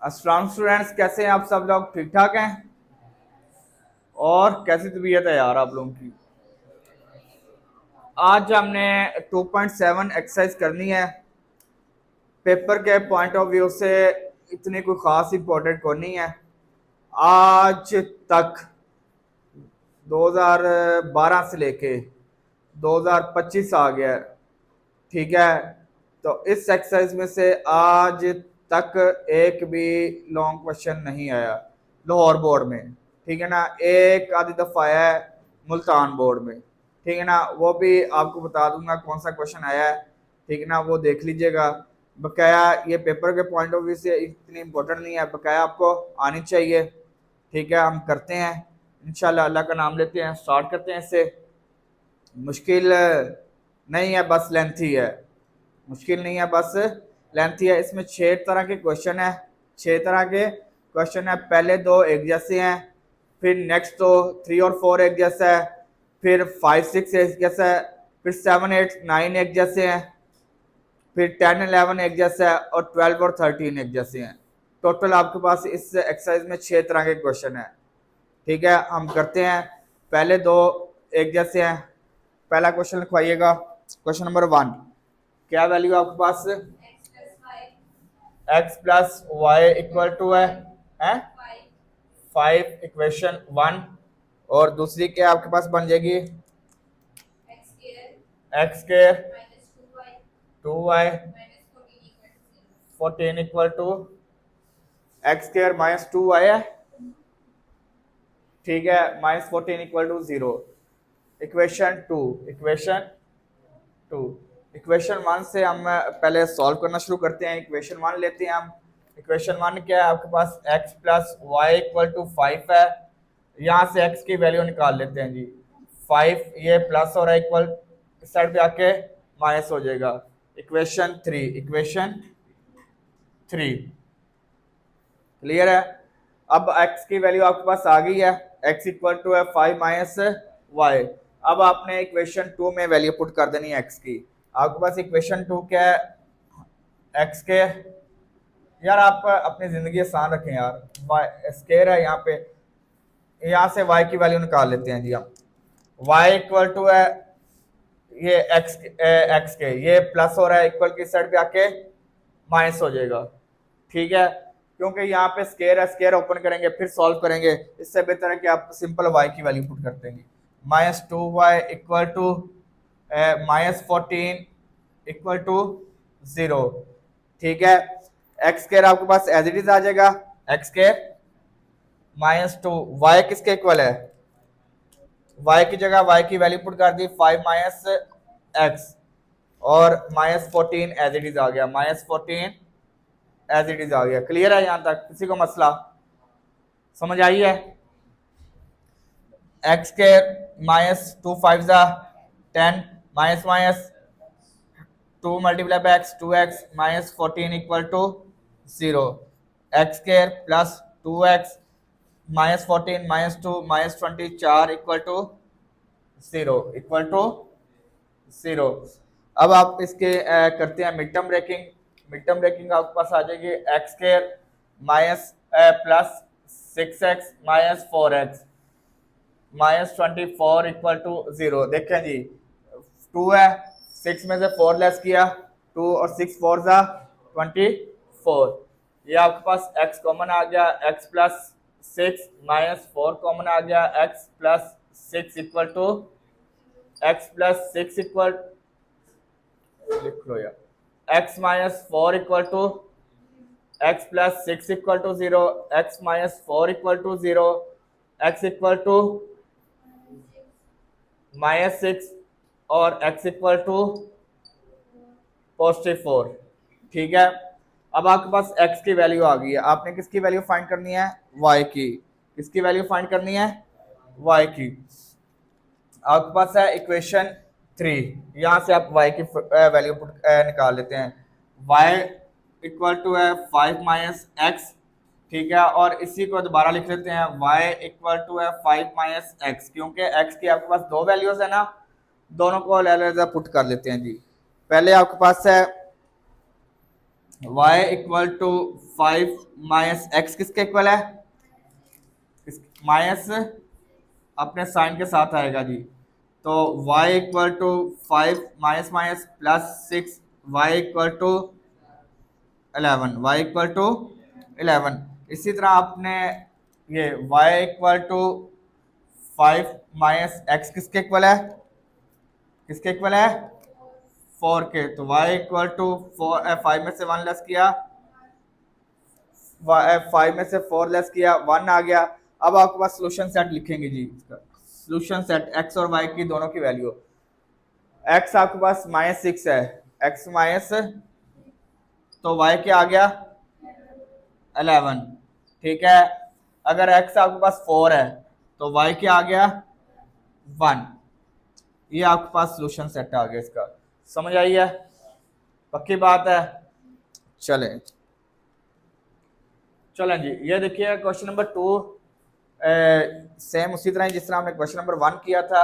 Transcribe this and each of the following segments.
अस्सलाम स्टूडेंट्स, कैसे हैं आप सब लोग? ठीक ठाक हैं? और कैसी तबीयत है यार आप लोगों की? आज हमने 2.7 एक्सरसाइज करनी है। पेपर के पॉइंट ऑफ व्यू से इतनी कोई ख़ास इंपॉर्टेंट को नहीं है। आज तक 2012 से लेके 2025 आ गया है, ठीक है। तो इस एक्सरसाइज में से आज तक एक भी लॉन्ग क्वेश्चन नहीं आया लाहौर बोर्ड में, ठीक है ना। एक आधी दफ़ा आया है मुल्तान बोर्ड में, ठीक है ना। वो भी आपको बता दूंगा कौन सा क्वेश्चन आया है, ठीक है ना, वो देख लीजिएगा। बकाया ये पेपर के पॉइंट ऑफ व्यू से इतनी इम्पोर्टेंट नहीं है, बकाया आपको आनी चाहिए, ठीक है। हम करते हैं इंशाल्लाह, अल्लाह का नाम लेते हैं, स्टार्ट करते हैं इससे। मुश्किल नहीं है, बस लेंथी है। मुश्किल नहीं है, बस लेंथी है। इसमें 6 तरह के क्वेश्चन है, 6 तरह के क्वेश्चन है। पहले 2 एक जैसे हैं, फिर नेक्स्ट तो 3 और 4 एक जैसा है, फिर 5 6 एक जैसा है, फिर 7 8 9 एक जैसे हैं, फिर 10 11 एक जैसा है, और 12 और 13 एक जैसे हैं। टोटल आपके पास इस एक्सरसाइज में 6 तरह के क्वेश्चन है, ठीक है। हम करते हैं। पहले 2 एक जैसे हैं। पहला क्वेश्चन लिखवाइएगा, क्वेश्चन नंबर 1। क्या वैल्यू आपके पास? X plus y equal to है 5, इक्वेशन 1। और दूसरी क्या आपके पास बन जाएगी? X square 2y 14 equal to x square minus 2y है, ठीक है, minus 14 equal to 0। Equation 2, equation 2। Equation 1 से हम पहले सॉल्व करना शुरू करते हैं। इक्वेशन 1 लेते हैं हम। इक्वेशन 1 क्या है आपके पास? x plus y equal to 5 है। यहाँ से x की वैल्यू निकाल लेते हैं जी। 5 ये प्लस हो रहा है, इक्वल इस साइड पे आके माइनस हो जाएगा। इक्वेशन 3, इक्वेशन 3 क्लियर है। अब x की वैल्यू आपके पास आ गई है, x इक्वल टू है 5 माइनस वाई। अब आपने इक्वेशन 2 में वैल्यू पुट कर देनी है x की। आपके पास इक्वेशन 2 क्या है? x के, यार आप अपनी जिंदगी आसान रखें यार। वाई स्केयर है यहाँ पे, यहाँ से y की वैल्यू निकाल लेते हैं जी हम। y इक्वल टू है ये x के, ये प्लस हो रहा है, इक्वल की साइड पे आके माइनस हो जाएगा, ठीक है। क्योंकि यहाँ पे स्केयर है, स्केयर ओपन करेंगे फिर सॉल्व करेंगे। इससे बेहतर है कि आप सिंपल y की वैल्यू पुट कर देंगे। Minus 2y equal to minus 14 equal to 0, ठीक है। एक्स स्केयर आपके पास एज इट इज आ जाएगा, एक्स स्केयर माइनस 2। वाई किसके इक्वल है? y की जगह y की वैल्यू पुट कर दी 5 माइनस एक्स, और माइनस 14 एज इट इज आ गया, माइनस 14 एज इट इज आ गया। क्लियर है? यहां तक किसी को मसला समझ आई है? एक्स के minus 2 5 10 minus minus 2 multiply by x 2x minus 14 equal to 0। X square plus 2x minus 14 minus 2 minus 20 4 equal to 0, equal to 0। अब आप इसके करते हैं mid term breaking. Mid term breaking आपके पास आ जाएगी x square minus plus 6x minus 4x minus 24 equal to 0। देखें जी, 2 है, 6 में से 4 लेस किया, 2 और 6 4 जा 24। ये आपके पास x कॉमन आ गया, x प्लस 6 माइनस 4 कॉमन आ गया, x plus 6 equal to x plus 6 equal, लिख लो यार, x minus 4 equal to x plus 6 equal to 0, x minus 4 equal to 0, x equal to minus 6 और x इक्वल टू पॉजिटिव 4, ठीक है। अब आपके पास x की वैल्यू आ गई है, आपने किसकी वैल्यू फाइंड करनी है? y की। किसकी वैल्यू फाइंड करनी है? y की। आपके पास है इक्वेशन 3, यहां से आप y की वैल्यू निकाल लेते हैं। y इक्वल टू है 5 माइनस एक्स, ठीक है। और इसी को दोबारा लिख लेते हैं, y इक्वल टू है 5 माइनस एक्स, क्योंकि x की आपके पास 2 वैल्यूज है ना, दोनों को अलग अलग पुट कर लेते हैं जी। पहले आपके पास है y equal to 5 minus x किसके इक्वल है, माइनस अपने साइन के साथ आएगा जी। तो y equal to 5 minus minus plus 6, y equal to 11, y equal to 11। इसी तरह आपने ये y equal to 5 minus x किसके इक्वल है, किसके इक्वल है, 4 के। तो y इक्वल टू 5 में से 1 लेस किया, 5 में से 4 लेस किया, 1 आ गया। अब आपके पास सोल्यूशन सेट लिखेंगे जी, इसका सोल्यूशन सेट x और y की दोनों की वैल्यू। x आपके पास -6 है, x माइनस, तो y क्या आ गया 11, ठीक है। अगर x आपके पास 4 है तो y क्या आ गया 1। ये आपके पास सोल्यूशन सेट आ गया इसका, समझ आई है, पक्की बात है। चलें चलें जी, ये देखिए क्वेश्चन नंबर 2 सेम उसी तरह जिस तरह हमने क्वेश्चन नंबर 1 किया था।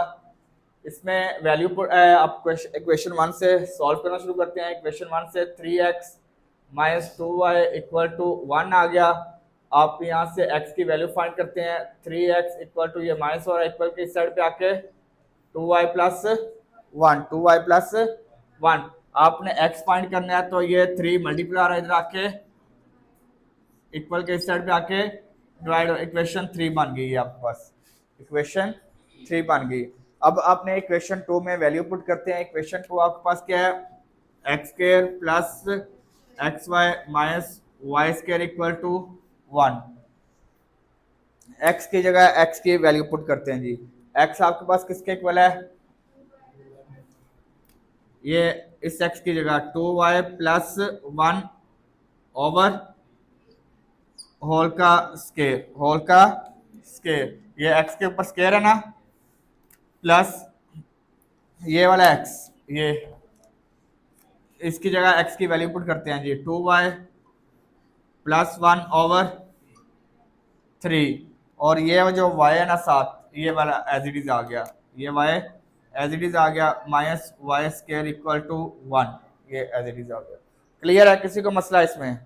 इसमें वैल्यू आप इक्वेशन 1 से सॉल्व करना शुरू करते हैं। इक्वेशन 1 से 3x minus 2y equal to 1 आ गया। आप यहाँ से x की वैल्यू फाइंड करते हैं, 3x इक्वल टू ये माइनस हो रहा है, इक्वल के इस साइड पे आके 2y प्लस 1, 2y प्लस 1। आपने x फाइंड करना है तो ये 3 मल्टीप्लाई आ रहा है इधर आके, इक्वल के इस साइड पे आके डिवाइड, इक्वेशन 3 बन गई है आपके पास, इक्वेशन 3 बन गई। अब आपने इक्वेशन 2 में वैल्यू पुट करते हैं। इक्वेशन 2 आपके पास क्या है, x square plus x y minus y square equal to 1। X की जगह एक्स की वैल्यू पुट करते हैं जी। एक्स आपके पास किसके इक्वल है, ये इस एक्स की जगह 2y प्लस 1 ओवर होल का स्केयर, होल का स्केयर, ये x के ऊपर स्केयर है ना, प्लस ये वाला x, ये इसकी जगह x की वैल्यू पुट करते हैं जी, 2y प्लस 1 ओवर 3, और ये जो y है ना साथ, ये वाला एज इट इज आ गया, ये y एज इट इज आ गया, minus y square equal to 1, ये एज इट इज आ गया। क्लियर है, किसी को मसला इसमें,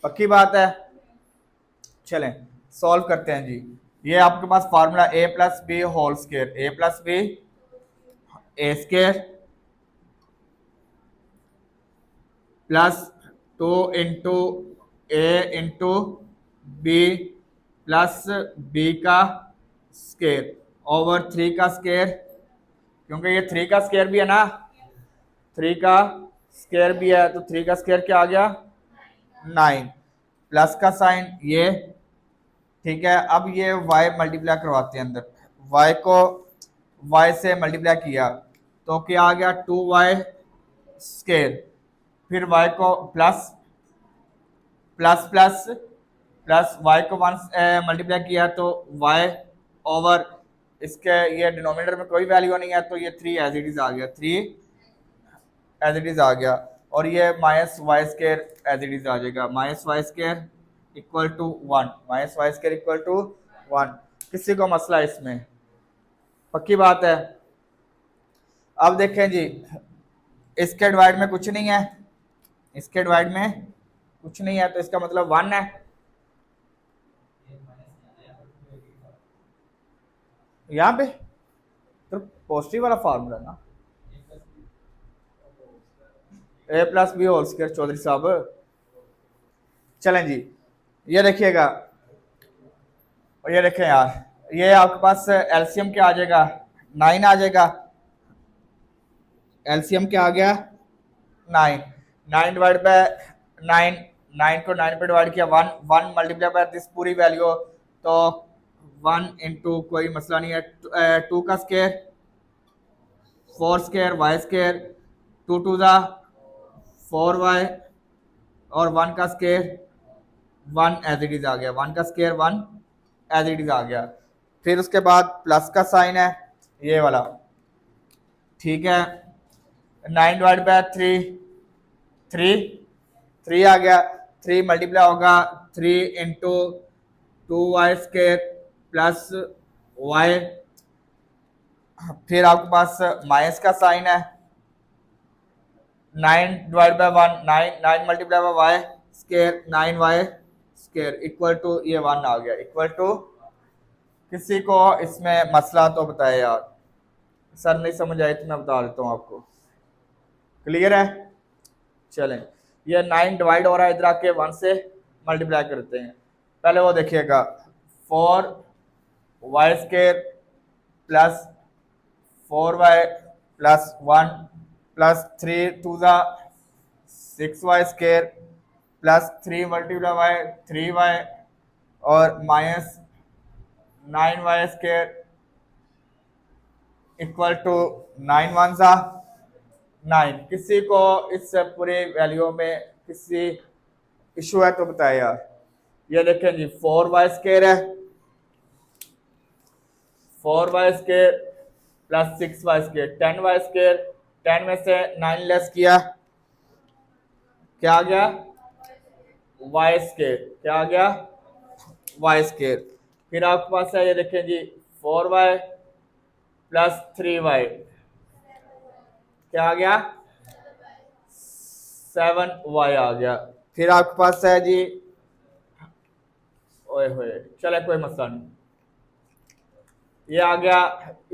पक्की बात है। चलें सॉल्व करते हैं जी। ये आपके पास formula a plus b whole square, a plus b a square plus 2 into a into b plus b का स्केयर ओवर 3 का स्केयर, क्योंकि ये 3 का स्केयर भी है ना, 3 का स्केयर भी है, तो 3 का स्केयर क्या आ गया 9, प्लस का साइन ये, ठीक है। अब ये y मल्टीप्लाई करवाते हैं अंदर, y को y से मल्टीप्लाई किया तो क्या आ गया 2y स्केयर, फिर y को plus plus plus plus y को 1 मल्टीप्लाई किया तो y ओवर इसके, ये डिनोमिनेटर में कोई वैल्यू नहीं है तो ये 3 एज इट इज आ गया, 3 एज इट इज आ गया। और ये minus y square as it is आ जाएगा, minus y square equal to 1, minus y square equal to 1। किसी को मसला इसमें, पक्की बात है। अब देखें जी, इसके डिवाइड में कुछ नहीं है, इसके डिवाइड में कुछ नहीं है, तो इसका मतलब 1 है। यहाँ पे तो पॉजिटिव वाला फार्मूला ना, a plus b whole square, Chaudhary साहब। चलें जी, ये देखिएगा, और ये देखें यार, ये आपके पास एलसीएम क्या आ जाएगा 9 आ जाएगा, एलसीएम क्या आ गया 9, 9 डिवाइड बाय 9, 9 को 9 पे डिवाइड किया 1, 1 मल्टीप्लाई बाय दिस पूरी वैल्यू, तो 1 इंटू कोई मसला नहीं है 2 का square, 4 square y square, 2 two ज़ा 4y और 1 का स्केयर 1 एज इट इज आ गया, 1 का स्केयर 1 एज इट इज आ गया। फिर उसके बाद प्लस का साइन है ये वाला, ठीक है। 9 डिवाइड बाय 3, 3 आ गया, 3 मल्टीप्लाई होगा 3 into 2y square plus y, फिर आपके पास माइनस का साइन है, 9 divide by 1 9, 9 multiply by y square 9 y square equal to ये 1 आ गया इक्वल टू। किसी को इसमें मसला तो बताए यार, सर नहीं समझ आए तो मैं बता देता हूँ आपको। क्लियर है? चलें, ये 9 डिवाइड हो रहा है इधर आके 1 से मल्टीप्लाई करते हैं। पहले वो देखिएगा 4 y square plus 4y plus 1 plus 3 two ज़ा 6y square plus 3 multiply by 3y और minus 9y square equal to 9 one सा 9। किसी को इस पूरी वैल्यू में किसी इशू है तो बताए यार। ये देखें जी 4y स्केयर है, 4y square plus 6y square 10y square, 10 में से 9 लेस किया क्या आ गया y स्केयर, क्या आ गया y स्केयर। फिर आपके पास है ये देखें जी 4y प्लस 3y क्या आ गया 7y आ गया। फिर आपके पास है जी ओए होए चले कोई मसला नहीं, ये आ गया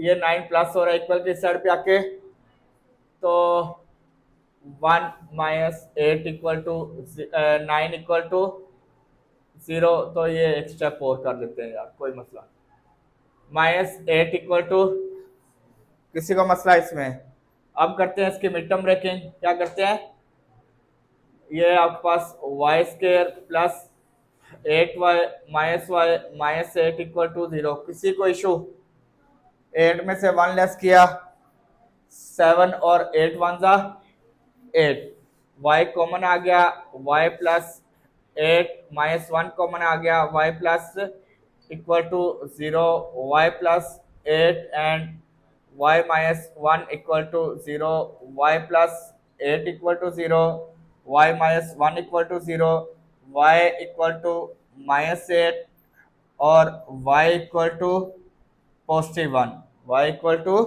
ये 9 प्लस हो रहा है इक्वल की साइड पे आके तो 1 minus 8 equal to 9 equal to 0, तो ये एक स्टेप और कर देते हैं यार कोई मसला। माइनस 8 इक्वल टू, किसी को मसला इसमें? अब करते हैं इसकी मिड टर्म ब्रेकिंग। क्या करते हैं, ये आपके पास y square plus 8y minus 8 equal to 0। किसी को इशू? 8 में से 1 लेस किया 7 और 8 वन ज़ा 8, y कॉमन आ गया y प्लस 8 माइनस 1 कॉमन आ गया y plus equal to 0, y plus 8 and y minus 1 equal to 0, y plus 8 equal to 0, y minus 1 equal to 0, y equal to minus 8 और y equal to positive 1, y equal to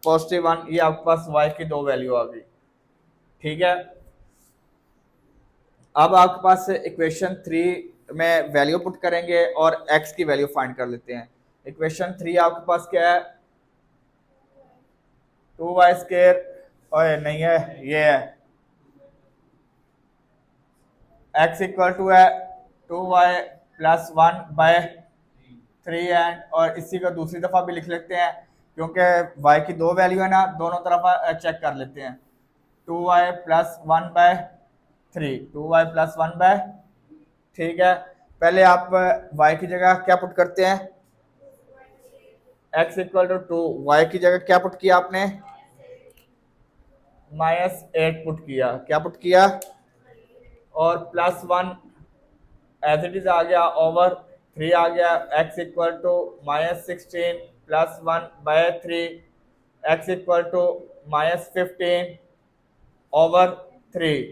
positive 1। ये आपके पास y की दो value आ गई, ठीक है। अब आपके पास इक्वेशन 3 में वैल्यू पुट करेंगे और x की वैल्यू फाइंड कर लेते हैं। इक्वेशन 3 आपके पास क्या है 2y स्केयर और नहीं है ये है x इक्वल टू है 2y प्लस 1 बाय 3 एंड, और इसी को दूसरी दफ़ा भी लिख लेते हैं क्योंकि y की दो वैल्यू है ना, दोनों तरफ चेक कर लेते हैं। 2y plus 1 by 3, 2y plus 1 bye, ठीक है। पहले आप y की जगह क्या पुट करते हैं, x इक्वल टू 2, y की जगह क्या पुट किया आपने माइनस 8 पुट किया, क्या पुट किया, और प्लस 1 एज इट इज आ गया ओवर 3 आ गया, x equal to minus 16 plus 1 by 3, x equal to minus 15 over 3,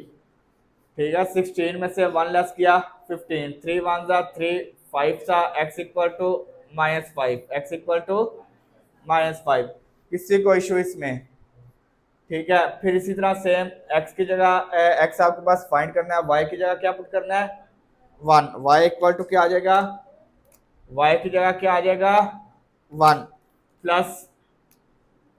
ठीक है। 16 में से 1 लेस किया 15, 3 वन ज़ा 3, 5 सा x equal to minus 5, x equal to minus 5। किसी को इशू इसमें? ठीक है। फिर इसी तरह सेम x की जगह x आपके पास फाइंड करना है, y की जगह क्या पुट करना है 1, y इक्वल टू क्या आ जाएगा, y की जगह क्या आ जाएगा 1 प्लस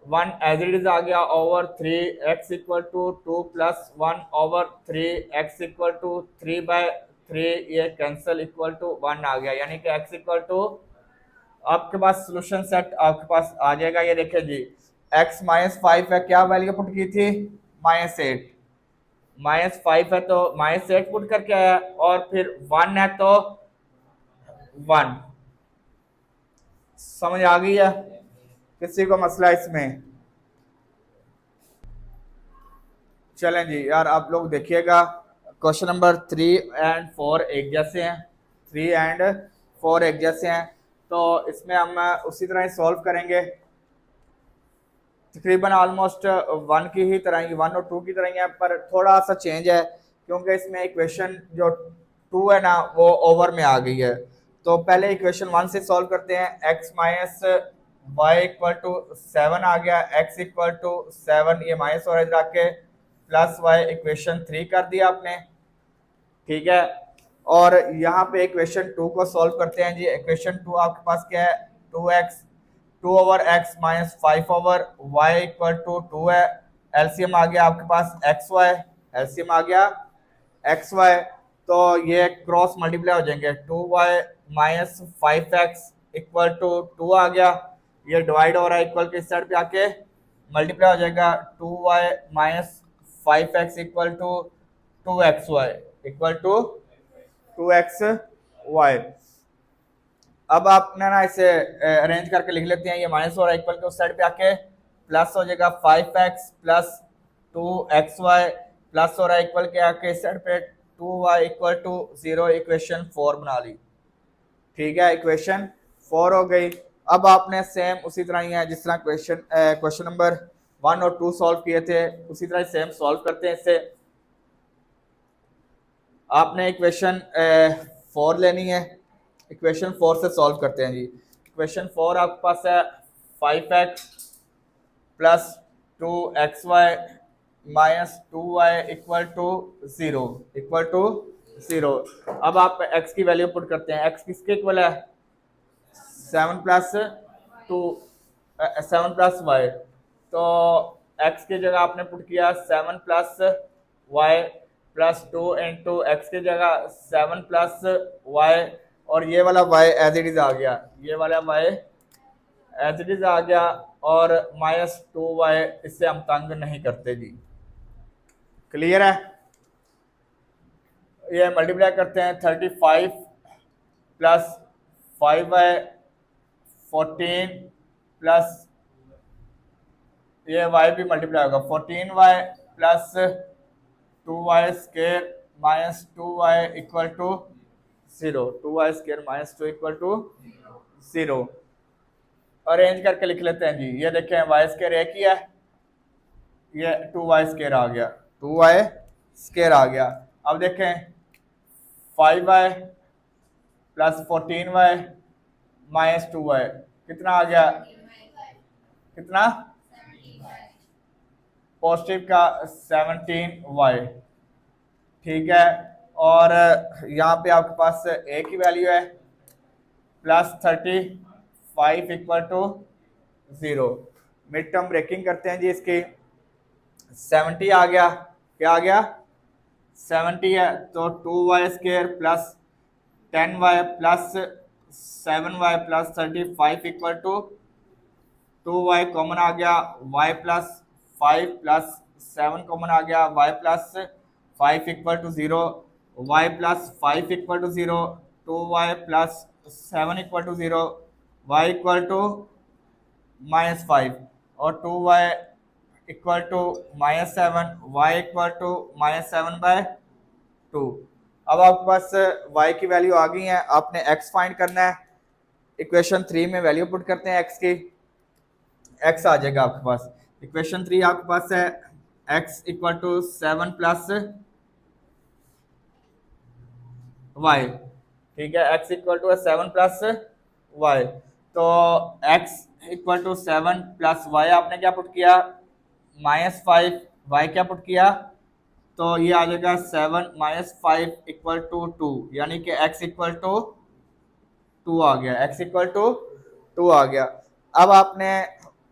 1 एज इट इज आ गया over 3, x equal to 2 plus 1 over 3, x equal to 3 by 3, ये कैंसिल इक्वल टू 1 आ गया, यानी कि x इक्वल टू आपके पास सोल्यूशन सेट आपके पास आ जाएगा। ये देखिए जी x माइनस 5 है, क्या वैल्यू पुट की थी माइनस 8, माइनस 5 है तो माइनस 8 पुट करके आया, और फिर 1 है तो 1। समझ आ गई है? किसी को मसला इसमें? चलें जी यार आप लोग देखिएगा क्वेश्चन नंबर 3 एंड 4 एक जैसे हैं, 3 एंड 4 एक जैसे हैं, तो इसमें हम उसी तरह ही सॉल्व करेंगे, तकरीबन ऑलमोस्ट 1 की ही तरह ही 1 और 2 की तरह ही है, पर थोड़ा सा चेंज है क्योंकि इसमें इक्वेशन जो 2 है ना वो ओवर में आ गई है। तो पहले इक्वेशन 1 से सॉल्व करते हैं, x minus y equal to 7 आ गया, x इक्वल टू 7, ये माइनस हो रहा है इधर आके प्लस वाई इक्वेशन 3 कर दिया आपने, ठीक है। और यहाँ पे इक्वेशन 2 को सॉल्व करते हैं जी। इक्वेशन 2 आपके पास क्या है, 2x 2 over x minus 5 over y equal to 2 है। एलसीएम आ गया आपके पास एक्स वाई, एलसीएम आ गया एक्स वाई, तो ये क्रॉस मल्टीप्लाई हो जाएंगे, 2y minus 5x equal to 2 आ गया, ये डिवाइड हो रहा है इक्वल के इस साइड पे आके मल्टीप्लाई हो जाएगा, 2y minus 5x equal to 2xy equal to 2xy। अब आपने ना इसे अरेंज करके लिख लेते हैं, ये माइनस हो रहा है इक्वल के उस साइड पे आके प्लस हो जाएगा 5x प्लस 2xy, प्लस हो रहा है इक्वल के आके इस साइड पे 2y इक्वल टू 0, इक्वेशन 4 बना ली, ठीक है, इक्वेशन 4 हो गई। अब आपने सेम उसी तरह ही है जिस तरह क्वेश्चन नंबर 1 और 2 सॉल्व किए थे उसी तरह सेम सॉल्व करते हैं इससे। आपने इक्वेशन 4 लेनी है, इक्वेशन 4 से सॉल्व करते हैं जी। इक्वेशन 4 आपके पास है 5x plus 2xy minus 2y equal to 0। अब आप x की वैल्यू पुट करते हैं, x किसके इक्वल है, 7 प्लस 2 7 प्लस वाई, तो x की जगह आपने पुट किया 7 plus y plus 2 into x की जगह 7 प्लस वाई, और ये वाला y एज इट इज आ गया, ये वाला y एज इट इज आ गया, और माइनस 2y इससे हम तंग नहीं करते जी, क्लियर है। ये मल्टीप्लाई करते हैं 35 प्लस 5y 14 प्लस ये y भी मल्टीप्लाई होगा 14y plus 2y square minus 2y equal to 0, 2y square minus 2 equal to 0। Arrange करके लिख लेते हैं जी। ये देखें y स्क्वायर एक ही है, ये 2y स्क्वायर आ गया, 2y स्क्वायर आ गया। अब देखें 5y plus 14y minus 2y कितना आ गया, कितना, पॉजिटिव का 17y, ठीक है। और यहाँ पे आपके पास a की वैल्यू है plus 35 equal to 0। Mid term breaking करते हैं जी इसकी, 70 आ गया, क्या आ गया, 70 है, तो 2y square plus 10y plus 7y plus 35 equal to 2y common आ गया, y प्लस 5 प्लस 7 कॉमन आ गया, y plus 5 equal to 0, y plus 5 equal to 0, 2y plus 7 equal to 0, y equal to minus 5, और 2y equal to minus 7, y equal to minus 7 by 2। अब आपके पास y की value आ गई है, आपने x फाइंड करना है। इक्वेशन 3 में वैल्यू पुट करते हैं x की, x आ जाएगा आपके पास। इक्वेशन 3 आपके पास है x equal to 7 plus y, ठीक है, x equal to 7 plus y, तो x equal to 7 plus y आपने क्या पुट किया, माइनस 5, y क्या पुट किया, तो ये आ जाएगा 7 माइनस 5 इक्वल टू 2, यानी कि x इक्वल टू 2 आ गया, x इक्वल टू 2 आ गया। अब आपने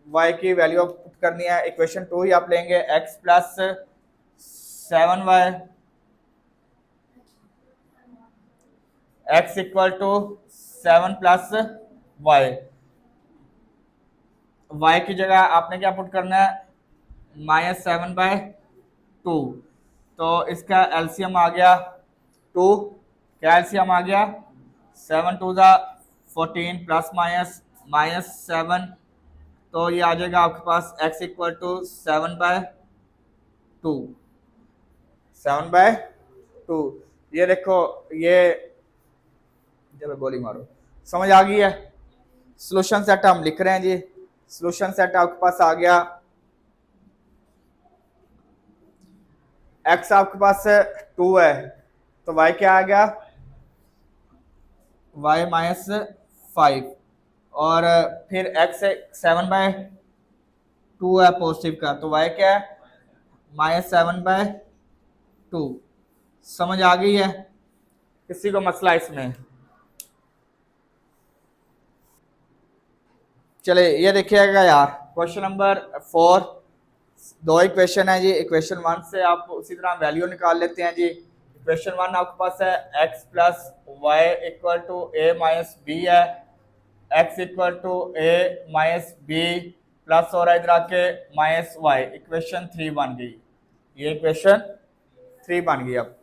y की वैल्यू पुट करनी है, इक्वेशन 2 ही आप लेंगे, x plus 7y x equal to 7 plus y, y की जगह आपने क्या पुट करना है, माइनस 7 बाय 2, तो इसका एलसीएम आ गया 2, क्या एलसीएम आ गया, 7 टू ज़ा 14 प्लस माइनस माइनस 7, तो ये आ जाएगा आपके पास x equal to 7 by 2, 7 by 2। ये देखो, ये चलो गोली मारो, समझ आ गई है। सॉल्यूशन सेट हम लिख रहे हैं जी, सॉल्यूशन सेट आपके पास आ गया, x आपके पास 2 है, तो y क्या आ गया, y माइनस 5, और फिर x 7 बाय 2 है पॉजिटिव का, तो y क्या है, -7/2। समझ आ गई है किसी को मसला इसमें? चले ये देखिएगा यार, क्वेश्चन नंबर 4, दो इक्वेशन है जी। इक्वेशन 1 से आप उसी तरह वैल्यू निकाल लेते हैं जी। इक्वेशन 1 आपके पास है x plus y equal to a minus b है, x equal to a minus b plus और इधर आके माइनस वाई। इक्वेशन 3 बन गई, ये इक्वेशन 3 बन गई। अब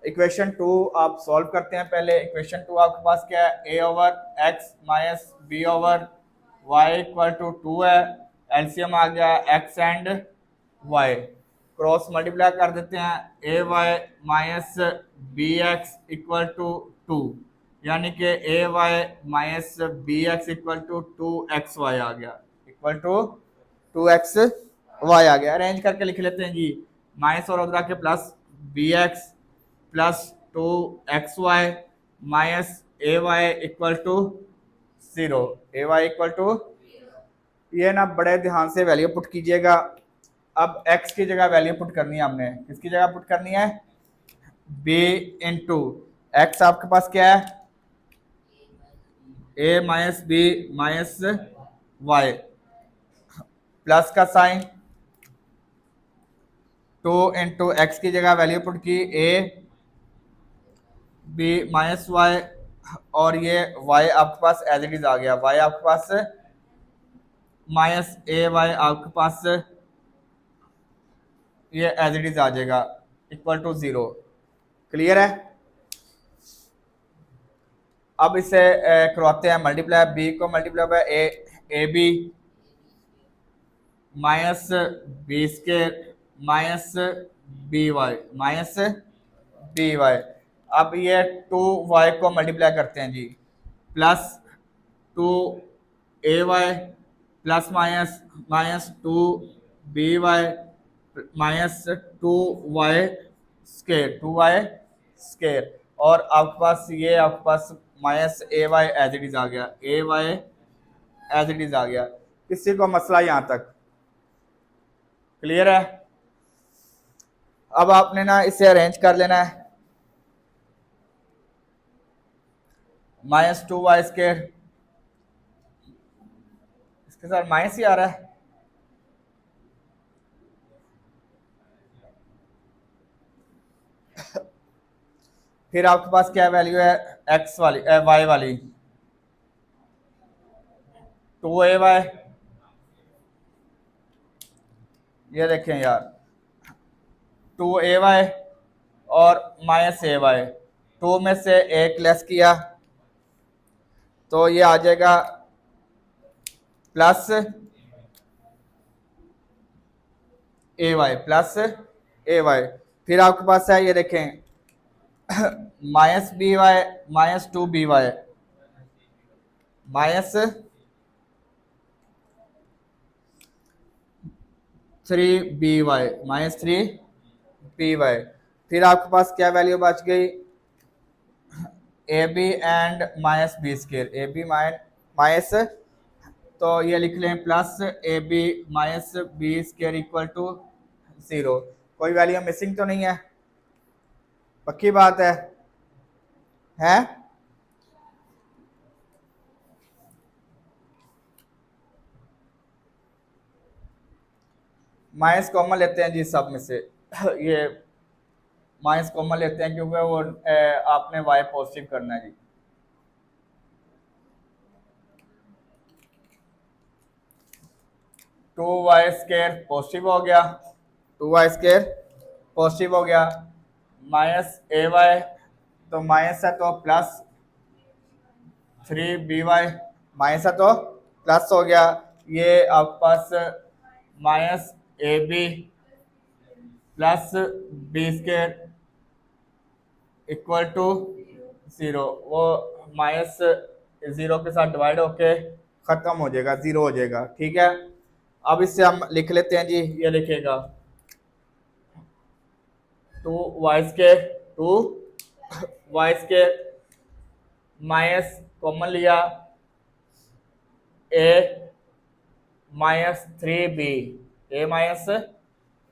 इक्वेशन 2 आप सॉल्व करते हैं। पहले इक्वेशन 2 आपके पास क्या है, a over x minus b over y equal to 2 है। एलसीएम आ गया x and y, cross multiply कर देते हैं, a y minus b x equal to 2, यानी कि a y minus b x equal to 2xy आ गया, इक्वल टू 2xy आ गया। अरेंज करके लिख लेते हैं जी, माइनस और उधर के plus b x plus 2xy minus a y equal to 0, a y equal to, ये ना बड़े ध्यान से वैल्यू पुट कीजिएगा। अब x की जगह वैल्यू पुट करनी है हमने, किसकी जगह पुट करनी है, b इंटू एक्स आपके पास क्या है, a minus b minus y, plus का साइन, 2 इंटू एक्स की जगह वैल्यू पुट की a b माइनस वाई, और ये y आपके पास एज इट इज आ गया, y आपके पास माइनस ए वाई आपके पास ये एज इट इज आ जाएगा, इक्वल टू 0। क्लियर है? अब इसे करवाते हैं मल्टीप्लाई, बी को multiply by a b minus b square minus b y minus b y. अब ये 2y को मल्टीप्लाई करते हैं जी, plus 2ay plus minus minus 2by minus 2y square 2y square, और आपके पास ये आपके पास minus a y as it is आ गया, a y as it is आ गया। किसी को मसला यहां तक क्लियर है? अब आपने ना इसे अरेंज कर लेना है, -2y स्केयर, इसके साथ माइनस ही आ रहा है, फिर आपके पास क्या वैल्यू है, x वाली y वाली 2ay, ये देखें यार 2ay और माइनस ए वाई, 2 में से एक लेस किया तो ये आ जाएगा plus a y, plus a y. फिर आपके पास है ये देखें minus b y minus 2by minus 3by minus 3by। फिर आपके पास क्या वैल्यू बच गई, a b and minus b square, a b minus, तो ये लिख लें plus a b minus b square equal to 0। कोई वैल्यू मिसिंग तो नहीं है? पक्की बात है? माइनस कॉमन लेते हैं जी सब में से ये माइनस कॉमन लेते हैं क्योंकि वो आपने वाई पॉजिटिव करना है जी। टू वाई स्केयर पॉजिटिव हो गया, 2y स्केयर पॉजिटिव हो गया, माइनस ए वाई तो माइनस है तो प्लस 3by माइनस है तो प्लस हो गया, ये आपके पास minus a b plus b square equal to 0, वो माइनस 0 के साथ डिवाइड होके ख़त्म हो जाएगा, 0 हो जाएगा। ठीक है, अब इससे हम लिख लेते हैं जी, ये लिखेगा 2y स्केयर माइनस कॉमन लिया a minus 3b, A minus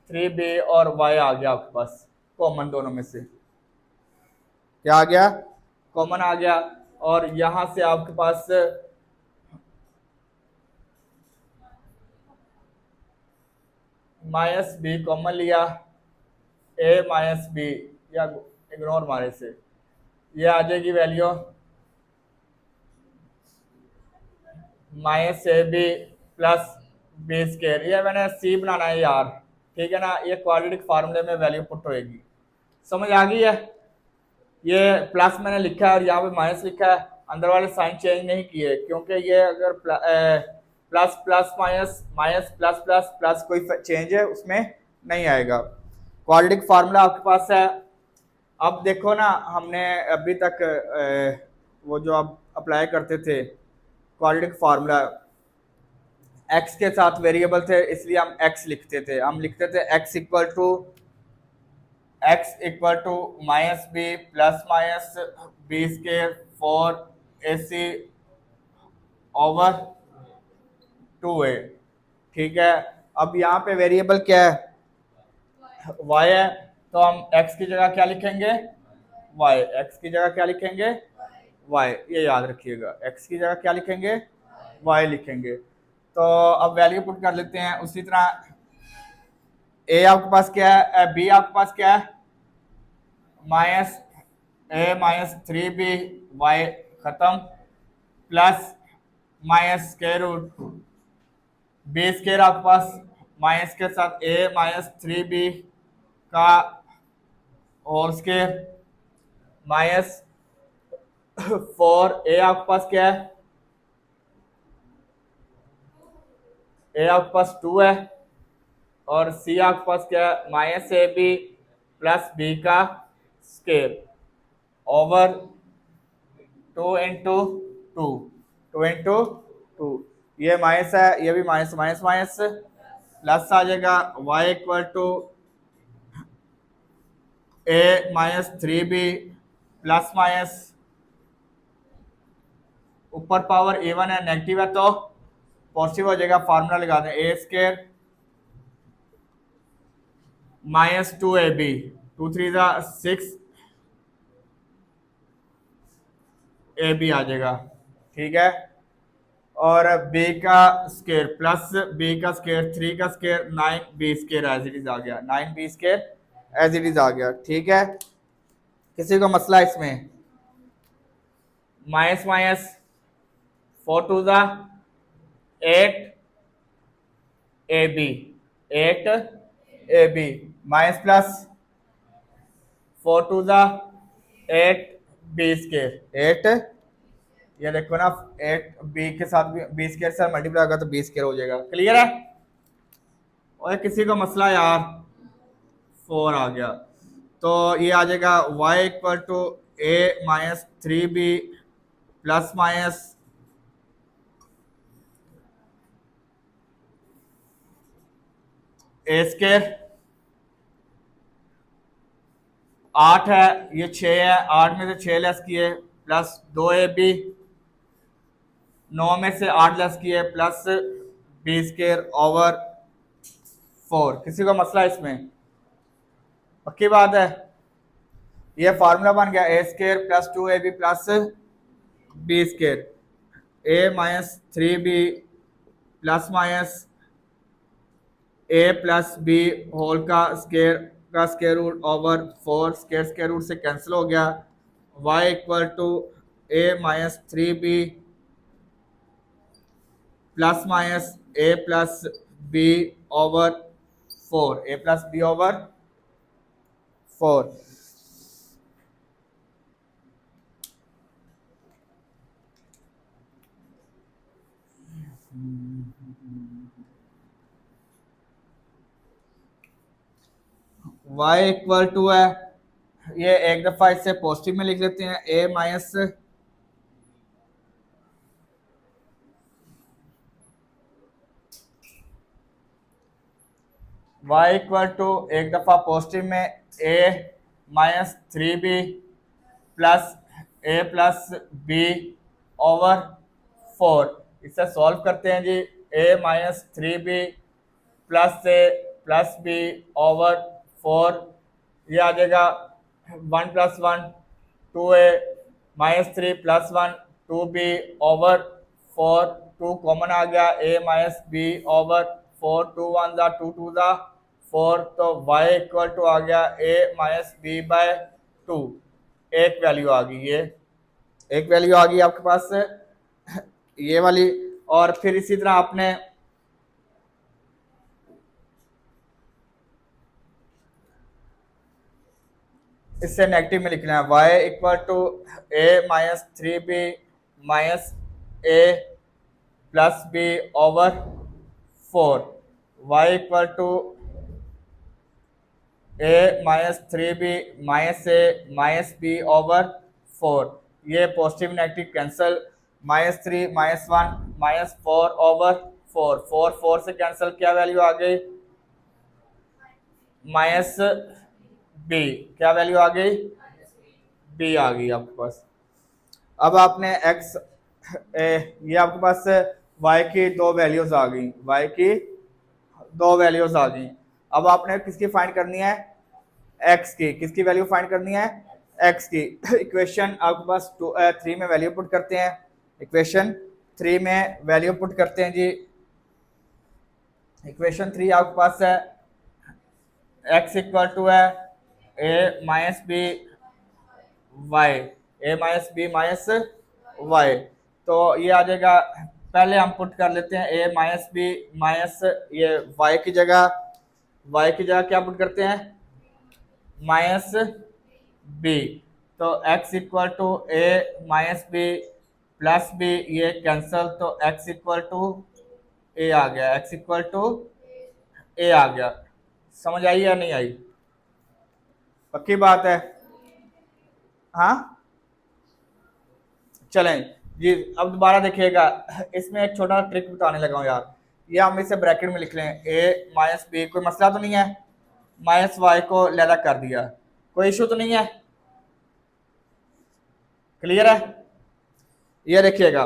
3b और y आ गया आपके पास कॉमन, दोनों में से क्या आ गया, कॉमन आ गया। और यहां से आपके पास माइनस बी कॉमन लिया, ए माइनस बी या इग्नोर मारे से, ये आ जाएगी value minus a b plus b square. ये मैंने सी बनाना है यार, ठीक है ना, ये क्वाड्रेटिक फार्मूले में वैल्यू पुट होएगी। समझ आ गई है? ये प्लस मैंने लिखा है और यहाँ पे माइनस लिखा है, अंदर वाले साइन चेंज नहीं किए, क्योंकि ये अगर plus plus minus minus plus plus plus कोई चेंज है उसमें नहीं आएगा। क्वाड्रेटिक फार्मूला आपके पास है। अब देखो ना, हमने अभी तक वो जो आप अप्लाई करते थे क्वाड्रेटिक फार्मूला, एक्स के साथ वेरिएबल थे इसलिए हम एक्स लिखते थे, हम लिखते थे x equal to minus b plus minus b square 4ac over 2a। ठीक है, अब यहाँ पे वेरिएबल क्या है, y है, तो हम x की जगह क्या लिखेंगे, y। x की जगह क्या लिखेंगे, y। ये याद रखिएगा, x की जगह क्या लिखेंगे, y लिखेंगे। तो अब वैल्यू पुट कर लेते हैं। उसी तरह a आपके पास क्या है, b आपके पास क्या है, minus a minus 3b y खत्म plus minus square root b square आपके पास माइनस के साथ a माइनस 3b का होल स्क्वायर माइनस 4a आपके पास क्या है, a आपके पास 2 है और c आपके पास क्या है, minus a b plus b का स्क्वायर ओवर 2 इंटू 2। ये माइनस है, ये भी माइनस माइनस माइनस प्लस आ जाएगा, y equal to a minus 3b plus minus ऊपर पावर इवन है, नेगेटिव है तो पॉजिटिव हो जाएगा। फार्मूला लगा दें, a square minus 2ab 2 3 6 ab आ जाएगा। ठीक है, और b का स्क्वायर प्लस b का स्क्वायर 3 का square 9b square as it is आ गया, 9b square as it is आ गया। ठीक है, किसी को मसला इसमें, minus minus 4 2 8 ab 8 ab minus plus 4 2 8 b square 8, ये देखो ना 8 b के साथ b स्क्वायर से मल्टीप्लाई होगा तो b स्क्वायर हो जाएगा। क्लियर है? और किसी को मसला यार, 4 आ गया तो ये आ जाएगा y equal to a minus 3b plus minus a square 8 है, ये 6 है, 8 में से 6 लेस किए प्लस 2ab 9 में से 8 लेस किए प्लस बी स्क्वायर ओवर 4। किसी को मसला इसमें? पक्की बात है, ये फार्मूला बन गया ए स्क्वायर प्लस 2ab प्लस b square, a minus 3b plus minus a plus b whole का square root over 4, square root से कैंसिल हो गया, y equal to a minus 3b plus minus a plus b over 4, a plus b over 4। y equal to है, ये एक दफा इससे positive में लिख लेते हैं, a minus y equal to एक दफा पॉजिटिव में a minus 3b plus a plus b over 4। इसे सॉल्व करते हैं जी, a माइनस 3b प्लस से प्लस बी ओवर 4, ये आ जाएगा 1 + 1 2a minus 3 + 1 2b over 4, 2 common आ गया, a माइनस बी ओवर 4, 2 1 ज़ा 2 2 ज़ा 4, तो y इक्वल टू आ गया a माइनस बी बाय 2, एक वैल्यू आ गई, ये एक वैल्यू आ गई आपके पास ये वाली। और फिर इसी तरह आपने इससे नेगेटिव में लिखना है, y equal to a minus 3b minus a plus b over 4, y equal to a minus 3b minus a minus b over 4, ये positive negative cancel, minus 3 minus 1 minus 4 over 4, 4 4 से कैंसिल, क्या value आ गई minus b, क्या value आ गई b आ गई आपके पास। अब आपने x ये आपके पास y की दो वैल्यूज आ गई, y की दो वैल्यूज आ गई। अब आपने किसकी फाइंड करनी है x की, किसकी वैल्यू फाइंड करनी है x की। इक्वेशन आपके पास 3 में वैल्यू पुट करते हैं, इक्वेशन 3 में वैल्यू पुट करते हैं जी। इक्वेशन 3 आपके पास है x इक्वल टू है a minus b y, a minus b minus y, तो ये आ जाएगा, पहले हम पुट कर लेते हैं a माइनस बी माइनस, ये y की जगह क्या पुट करते हैं माइनस b, तो x equal to a minus b plus b, ये कैंसल, तो x इक्वल टू a आ गया, x इक्वल टू a आ गया। समझ आई या नहीं आई, पक्की बात है, हाँ चलें जी। अब दोबारा देखिएगा, इसमें एक छोटा ट्रिक बताने लगा हूँ यार, ये हम इसे ब्रैकेट में लिख लें, a माइनस बी, कोई मसला तो नहीं है, माइनस वाई को लैदा कर दिया, कोई इशू तो नहीं है, क्लियर है। ये देखिएगा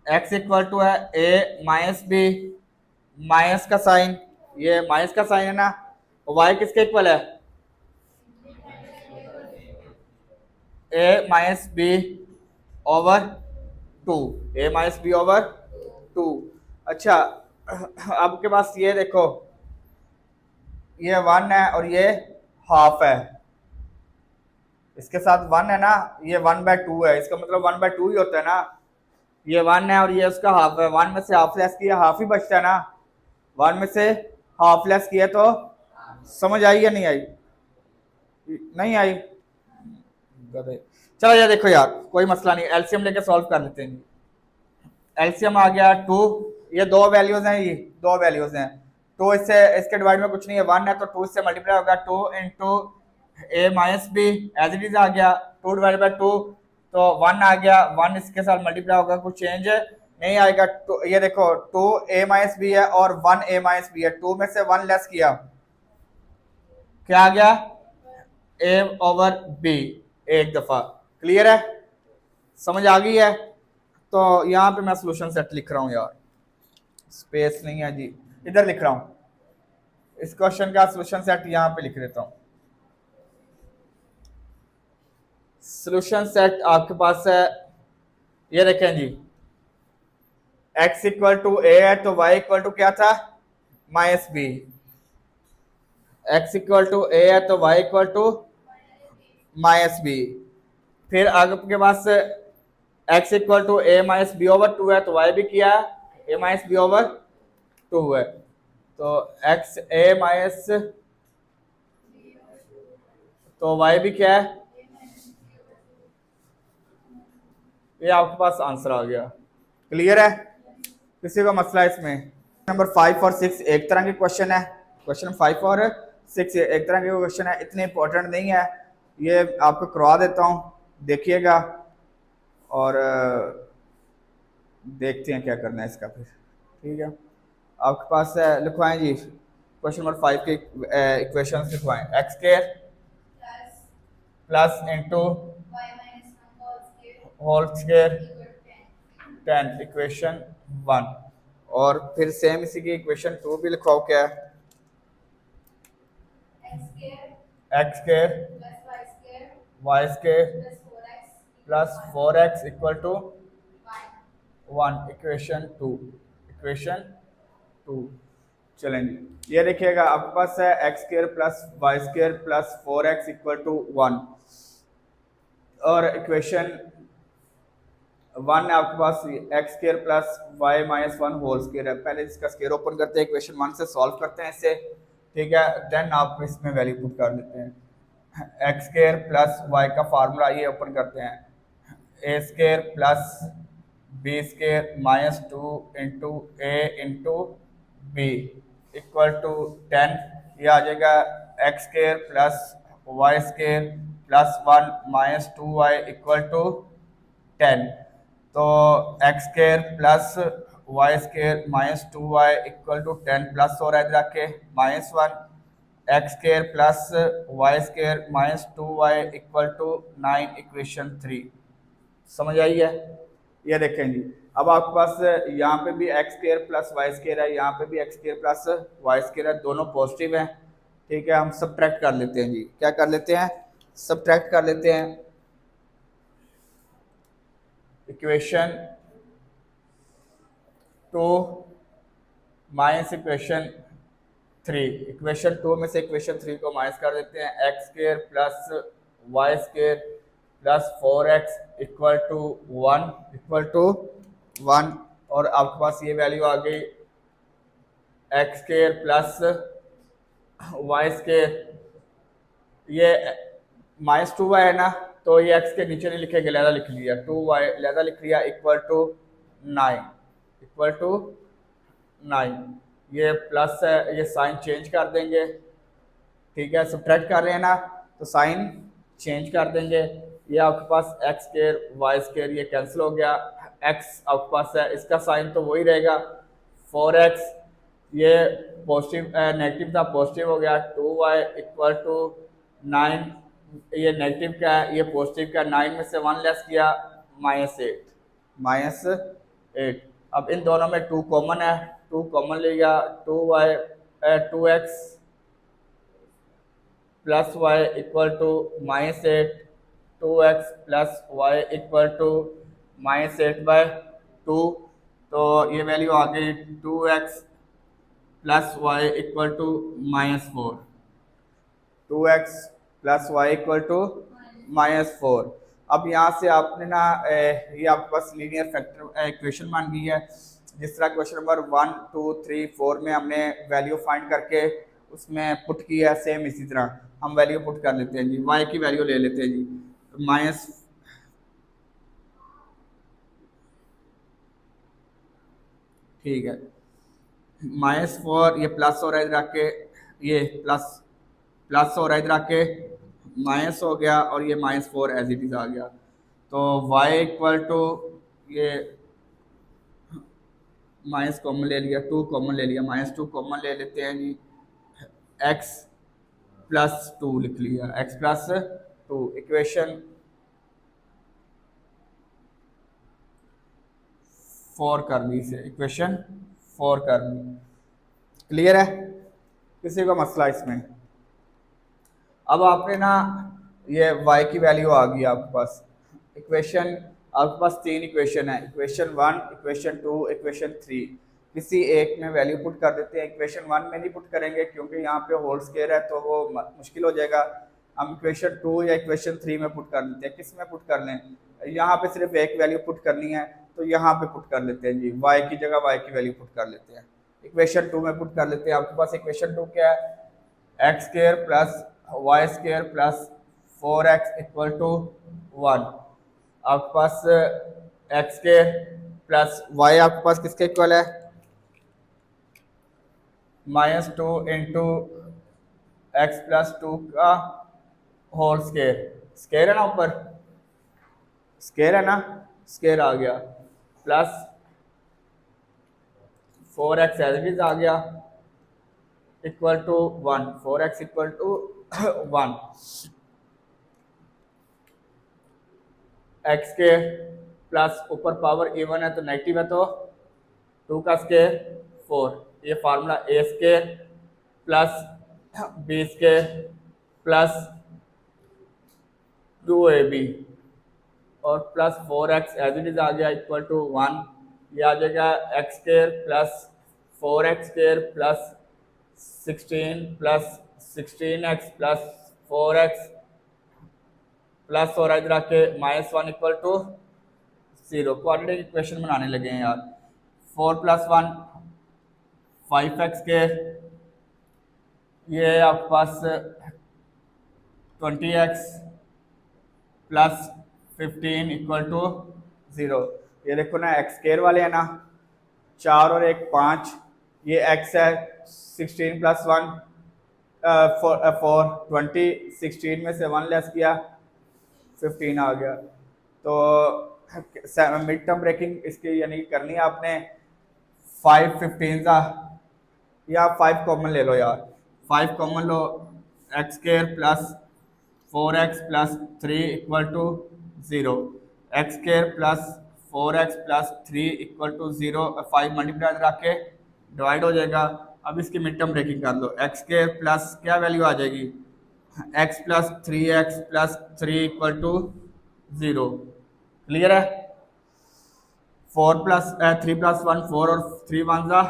x इक्वल टू है a माइनस बी, माइनस का साइन, ये माइनस का साइन है ना, y किसके इक्वल है a minus b over 2, a minus b over 2। अच्छा आपके पास ये देखो, ये 1 है और ये हाफ है, इसके साथ 1 है ना, ये 1/2 है, इसका मतलब 1/2 ही होता है ना, ये 1 है और ये उसका हाफ है, 1 में से हाफ लेस किया हाफ ही बचता है ना, 1 में से हाफ लेस किया तो समझ आई या नहीं आई, नहीं आई, चलो यार देखो यार कोई मसला नहीं, एलसीएम लेके सॉल्व कर लेते हैं। एलसीएम आ गया 2, ये दो वैल्यूज हैं, ये दो वैल्यूज हैं, 2 इससे इसके डिवाइड में कुछ नहीं है, 1 है तो 2 इससे मल्टीप्लाई होगा, 2 into a minus b as it is आ गया, 2 डिवाइड बाई 2, तो 1 आ गया, 1 इसके साथ मल्टीप्लाई होगा, कुछ चेंज नहीं आएगा। तो ये देखो 2 a माइनस बी है और 1 a माइनस बी है, 2 में से 1 लेस किया, क्या आ गया a ओवर b, एक दफा, क्लियर है, समझ आ गई है। तो यहाँ पे मैं सोल्यूशन सेट लिख रहा हूँ यार, स्पेस नहीं है जी, इधर लिख रहा हूँ, इस क्वेश्चन का सोल्यूशन सेट यहाँ पे लिख देता हूँ। सोल्यूशन सेट आपके पास है, ये देखें जी, x इक्वल टू ए है तो y इक्वल टू क्या था minus b, x equal to a है तो y equal to minus b, फिर आपके पास x equal to a minus b over 2 है तो y भी किया है a माइनस बी ओवर 2 है, तो x a माइनस, तो y भी क्या है, ये आपके पास आंसर आ गया, क्लियर है, किसी का मसला है इसमें। नंबर 5 और 6 एक तरह के क्वेश्चन है, क्वेश्चन 5 और 6 एक तरह के क्वेश्चन है, इतने इंपॉर्टेंट नहीं है, ये आपको करवा देता हूँ, देखिएगा और देखते हैं क्या करना है इसका फिर, ठीक है। आपके पास लिखवाएं जी, क्वेश्चन नंबर 5 के इक्वेशन लिखवाएं, x square plus into whole square 10 equation 1। और फिर सेम इसी की इक्वेशन 2 भी लिखवाओ, क्या है? X square y square plus 4x equal to 1 equation 2। Equation 2 चलेंगे, ये देखिएगा आपके पास है x square plus y square plus 4x equal to 1, और इक्वेशन 1 है आपके पास x square plus y minus 1 whole square है। पहले इसका स्केयर ओपन करते हैं, इक्वेशन 1 से सॉल्व करते हैं इसे, ठीक है, देन आप इसमें वैल्यू पुट कर देते हैं। एक्स स्केयर प्लस वाई का फार्मूला ये ओपन करते हैं, a square plus b square minus 2 into a into b equal to 10। ये आ जाएगा x square plus y square plus 1 minus 2y equal to 10। तो x square plus y square minus 2y equal to 10 plus हो रहा है इधर के minus 1, x square plus y square minus 2y equal to 9 equation 3। समझ आई है? ये देखें जी, अब आपके पास यहाँ पे भी x square plus y square है, यहाँ पे भी x square plus y square है, दोनों पॉजिटिव हैं, ठीक है। हम सब्ट्रैक्ट कर लेते हैं जी, क्या कर लेते हैं? सब्ट्रैक्ट कर लेते हैं। इक्वेशन 2 माइनस इक्वेशन 3, इक्वेशन 2 में से इक्वेशन 3 को माइनस कर देते हैं, x square plus y square plus 4x equal to 1 और आपके पास ये वैल्यू आ गई x square plus y square, ये माइनस 2y है ना, तो ये x के नीचे नहीं लिखेंगे, लहदा लिख लिया 2y, लहदा लिख लिया इक्वल टू 9। ये प्लस है, ये साइन चेंज कर देंगे, ठीक है, सब्ट्रैक्ट कर रहे हैं ना, तो साइन चेंज कर देंगे। ये आपके पास एक्स स्केयर वाई स्केयर ये कैंसिल हो गया, एक्स आपके पास है, इसका साइन तो वही रहेगा 4x, ये पॉजिटिव नेगेटिव था पॉजिटिव हो गया, 2y इक्वल टू 9, ये नेगेटिव का है ये पॉजिटिव का, 9 में से 1 लेस किया -8। अब इन दोनों में 2 कॉमन है, 2 कॉमन लिया, 2x plus y equal to -8, 2x plus y equal to -8/2। तो ये वैल्यू आ गई 2x plus y equal to -4, 2x plus y equal to -4। अब यहाँ से आपने ना ये आपके पास लीनियर फैक्टर इक्वेशन बन गई है। जिस तरह क्वेश्चन नंबर 1 2 3 4 में हमने वैल्यू फाइंड करके उसमें पुट किया है, सेम इसी तरह हम वैल्यू पुट कर लेते हैं जी, y की वैल्यू ले लेते हैं जी, माइनस ठीक है -4, ये प्लस हो रहा है इधर आके, ये प्लस हो रहा है इधर आके, माइनस हो गया और ये -4 एज इट इज आ गया। तो y इक्वल टू ये माइनस कॉमन ले लिया, 2 कॉमन ले लिया, -2 कॉमन ले लेते हैं जी, x प्लस 2 लिख लिया, x प्लस 2 इक्वेशन 4 कर दी इसे, इक्वेशन 4 कर दी। क्लियर है? किसी को मसला इसमें? अब आपने ना ये y की वैल्यू आ गई आपके पास, इक्वेशन आपके पास 3 इक्वेशन है, इक्वेशन 1 इक्वेशन 2 इक्वेशन 3, किसी एक में वैल्यू पुट कर देते हैं। इक्वेशन 1 में नहीं पुट करेंगे क्योंकि यहाँ पे होल स्केयर है तो वो मुश्किल हो जाएगा, हम इक्वेशन 2 या इक्वेशन 3 में पुट कर देते हैं। किस में पुट कर लें? यहाँ पे सिर्फ एक वैल्यू पुट करनी है तो यहाँ पे पुट कर लेते हैं जी, y की जगह y की वैल्यू पुट कर लेते हैं, इक्वेशन 2 में पुट कर लेते हैं। आपके पास इक्वेशन 2 क्या है? X square plus y square plus 4x equal to 1। आपके पास एक्स स्केयर प्लस वाई आपके पास किसके इक्वल है? -2 इंटू एक्स प्लस 2 का होल स्केयर, स्केयर है ना ऊपर, स्केयर है ना, स्केयर आ गया, plus 4x as it is आ गया equal to 1, 4x equal to 1, x square plus ऊपर पावर इवन है तो नेगेटिव है तो 2 का स्केयर 4। ये formula a square plus b square plus 2ab और plus 4x as it is आ गया इक्वल टू 1। ये आ जाएगा x square plus 4x square plus 16 plus 16x plus 4x plus और इधर आके -1 इक्वल टू 0। क्वाड्रेटिक इक्वेशन बनाने लगे हैं यार। 4 + 1 5x स्केयर, ये आपके पास 20x प्लस 15 इक्वल टू 0। ये देखो ना एक्स स्केयर वाले है ना, 4 और 1 5, ये x है 16 + 1 4 20, 16 में से 1 लेस किया 15 आ गया। तो मिड टर्म ब्रेकिंग इसकी यानी कि करनी है आपने 5 15 या 5 कॉमन ले लो यार, 5 कॉमन लो, x square plus 4x plus 3 equal to 0, x square plus 4x plus 3 equal to 0। 5 multiply रख के डिवाइड हो जाएगा। अब इसकी मिड टर्म ब्रेकिंग कर लो, एक्स स्केयर प्लस क्या वैल्यू आ जाएगी, x plus 3x plus 3 equal to 0। Clear है? 3 + 1 4 और 3 1 जा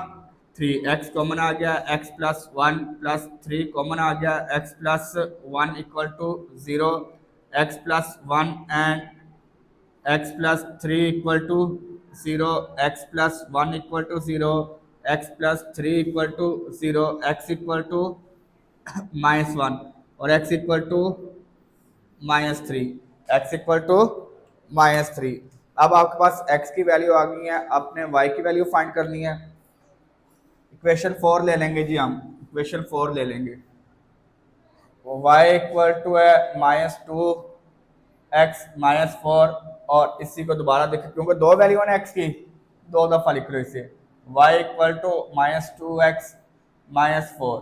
3, x कॉमन आ गया, x प्लस 1 प्लस 3 कॉमन आ गया, x plus 1 equal to 0, x plus 1 and x plus 3 equal to 0, x plus 1 equal to 0, x plus 3 equal to 0, x equal to -1 और x equal to -3, x equal to -3। अब आपके पास x की value आ गई है, आपने y की वैल्यू फाइंड करनी है। इक्वेशन 4 ले लेंगे जी, हम इक्वेशन 4 ले लेंगे। y इक्वल टू है -2x -4 और इसी को दोबारा देखें क्योंकि दो वैल्यू है x की, दो दफा लिख लो इसे, y equal to -2x -4।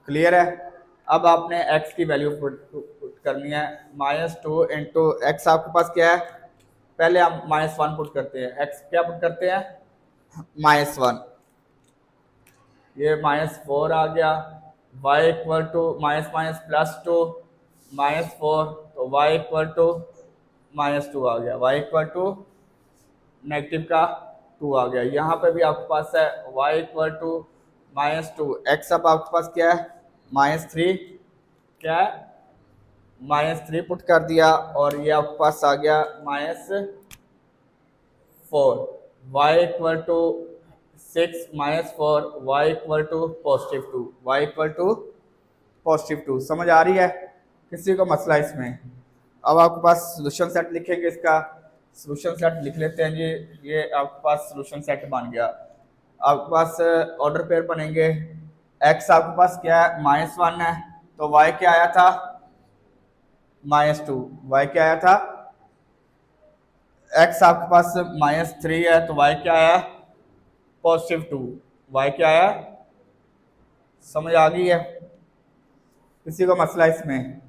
Clear है? अब आपने x की वैल्यू पुट करनी है, -2 इंटू एक्स आपके पास क्या है, पहले हम -1 पुट करते हैं, x क्या पुट करते हैं -1, ये -4 आ गया, y इक्वल टू -2 -4 तो y इक्वल टू -2 आ गया, y इक्वल टू नेगेटिव का 2 आ गया। यहाँ पे भी आपके पास है y इक्वल टू -2, x अब आपके पास क्या है -3, क्या है -3 पुट कर दिया और ये आपके पास आ गया -4, y equal to 6 -4, y equal to +2, y equal to +2। समझ आ रही है किसी को मसला इसमें? अब आपके पास सोल्यूशन सेट लिखेंगे, इसका सोल्यूशन सेट लिख लेते हैं जी। ये आपके पास सोल्यूशन सेट बन गया। आपके पास ऑर्डर पेयर बनेंगे, x आपके पास क्या है -1 है तो y क्या आया था -2, y क्या आया था, x आपके पास -3 है तो y क्या आया +2, y क्या आया। समझ आ गई है किसी को मसला इसमें?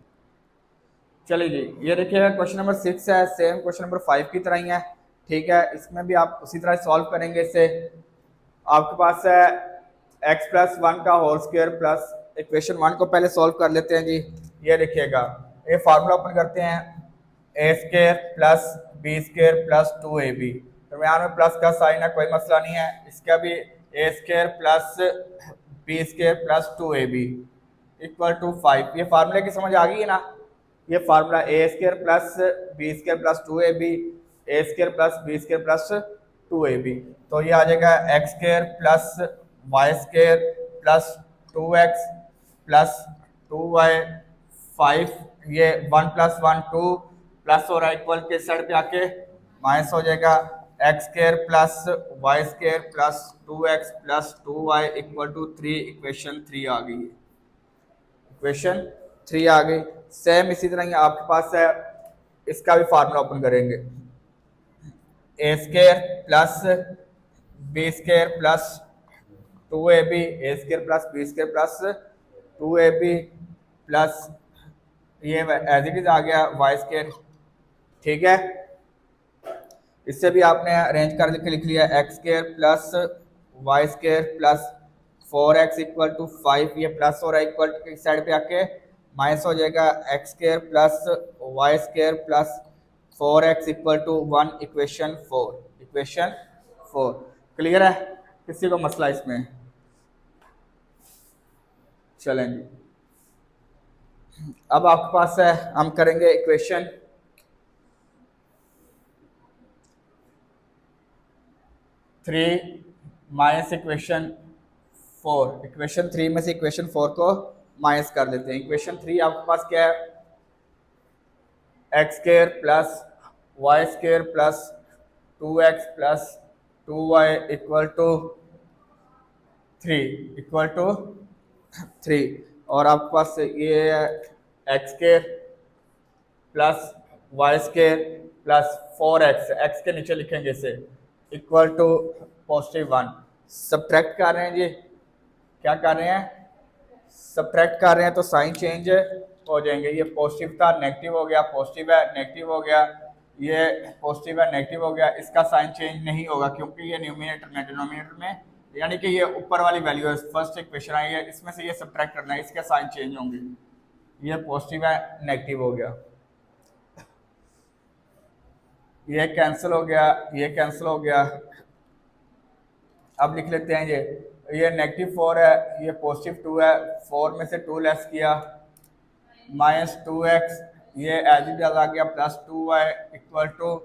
चलिए जी, ये देखिएगा क्वेश्चन नंबर 6 है, सेम क्वेश्चन नंबर 5 की तरह ही है। ठीक है, इसमें भी आप उसी तरह सॉल्व करेंगे। इसे आपके पास है x प्लस 1 का होल स्क्वायर प्लस इक्वेशन 1 को पहले सॉल्व कर लेते हैं जी। ये देखिएगा, ये फार्मूला ओपन करते हैं, a square plus b square plus 2ab, दरमियान में प्लस का साइन है, कोई मसला नहीं है। इसका भी a square plus b square plus 2ab equal to 5। ये फार्मूले की समझ आ गई है ना? ये formula a square plus b square plus 2ab, a square plus b square plus 2ab, तो ये आ जाएगा x square plus y square plus 2x plus 2y 5, ये 1 + 1 2 प्लस और इक्वल के साइड पे आके माइनस हो जाएगा, x square plus y square plus 2x plus 2y equal to 3। Equation 3 आ गई, इक्वेशन 3 आ गई। सेम इसी तरह ही आपके पास है, इसका भी फार्मूला ओपन करेंगे, a square plus b square plus 2ab, a square plus b square plus 2ab plus ये एज इट इज आ गया वाई स्क्वायर। ठीक है, इससे भी आपने अरेंज करके लिख लिया x square plus y square plus 4x equal to 5, ये प्लस हो रहा है, इक्वल टू इस साइड पे आके माइनस हो जाएगा x square plus y square plus 4x equal to 1, equation 4। Clear है? किसी को मसला इसमें? चलेंगे, अब आपके पास है, हम करेंगे इक्वेशन 3 माइनस इक्वेशन 4। इक्वेशन 3 में से इक्वेशन 4 को माइनस कर देते हैं। इक्वेशन 3 आपके पास क्या है? X square plus y square plus 2x plus 2y equal to 3 और आपके पास ये है x square plus y square plus 4x, x के नीचे लिखेंगे इसे, इक्वल टू +1। सब्ट्रैक्ट कर रहे हैं जी, क्या कर रहे हैं? सब्ट्रैक्ट कर रहे हैं, तो साइन चेंज हो जाएंगे। ये पॉजिटिव था, नेगेटिव हो गया, पॉजिटिव है, नेगेटिव हो गया, ये पॉजिटिव है, नेगेटिव हो गया, इसका साइन चेंज नहीं होगा क्योंकि ये न्यूमिनेटर में डिनोमिनेटर में, यानी कि ये ऊपर वाली वैल्यू है, फर्स्ट इक्वेशन आई है, इसमें से ये सब्ट्रैक्ट करना है, इसके साइन चेंज होंगे। ये पॉजिटिव है, नेगेटिव हो गया, ये कैंसिल हो गया, ये कैंसिल हो गया। अब लिख लेते हैं ये -4 है, ये +2 है, 4 में से 2 लेस किया, -2x, ये एज इट इज आ गया, +2y इक्वल टू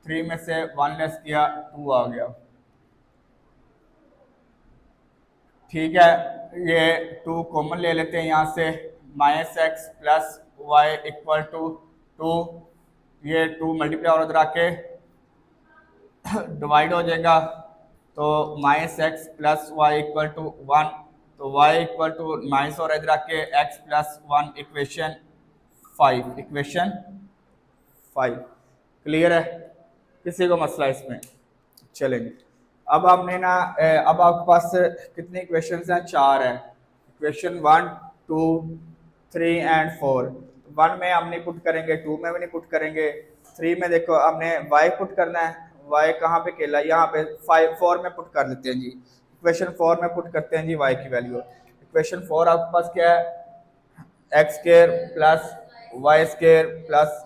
3 में से 1 लेस किया, 2 आ गया। ठीक है, ये 2 कॉमन ले लेते हैं यहाँ से, -x plus y equal to 2, ये 2 मल्टीप्लाई और इधर आके डिवाइड हो जाएगा, तो -x plus y equal to 1, तो y इक्वल टू माइनस और इधर आके x प्लस 1, इक्वेशन 5। क्लियर है? किसी को मसला इसमें? चलेंगे, अब आपने ना अब आपके पास कितने इक्वेशंस हैं? 4 है। Equation 1, 2, 3 and 4। 1 में हम नहीं पुट करेंगे, 2 में भी नहीं पुट करेंगे, 3 में देखो हमने y पुट करना है, y कहाँ पे केला? यहाँ पे 4 में पुट कर लेते हैं जी। इक्वेशन 4 में पुट करते हैं जी y की वैल्यू। इक्वेशन 4 आपके पास क्या है? X square plus y square plus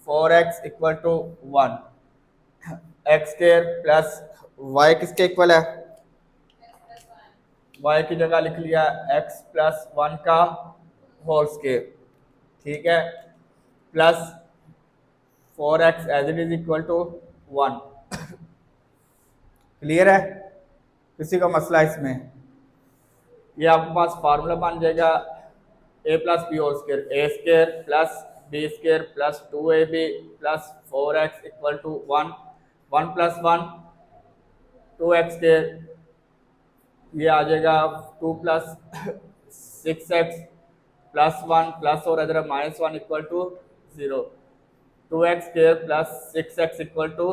4x equal to 1, x square plus y किसके इक्वल है? y की जगह लिख लिया x प्लस 1 का होल स्क्वायर, ठीक है, plus 4x as it is equal to 1। Clear है? किसी का मसला इसमें? ये आपके पास फार्मूला बन जाएगा a plus b whole square, a square plus b square plus 2ab plus 4x equal to 1, 1 plus 1 2x square, ये आ जाएगा 2 प्लस 6x प्लस 1 प्लस और इधर -1 equal to 0, 2x square plus 6x equal to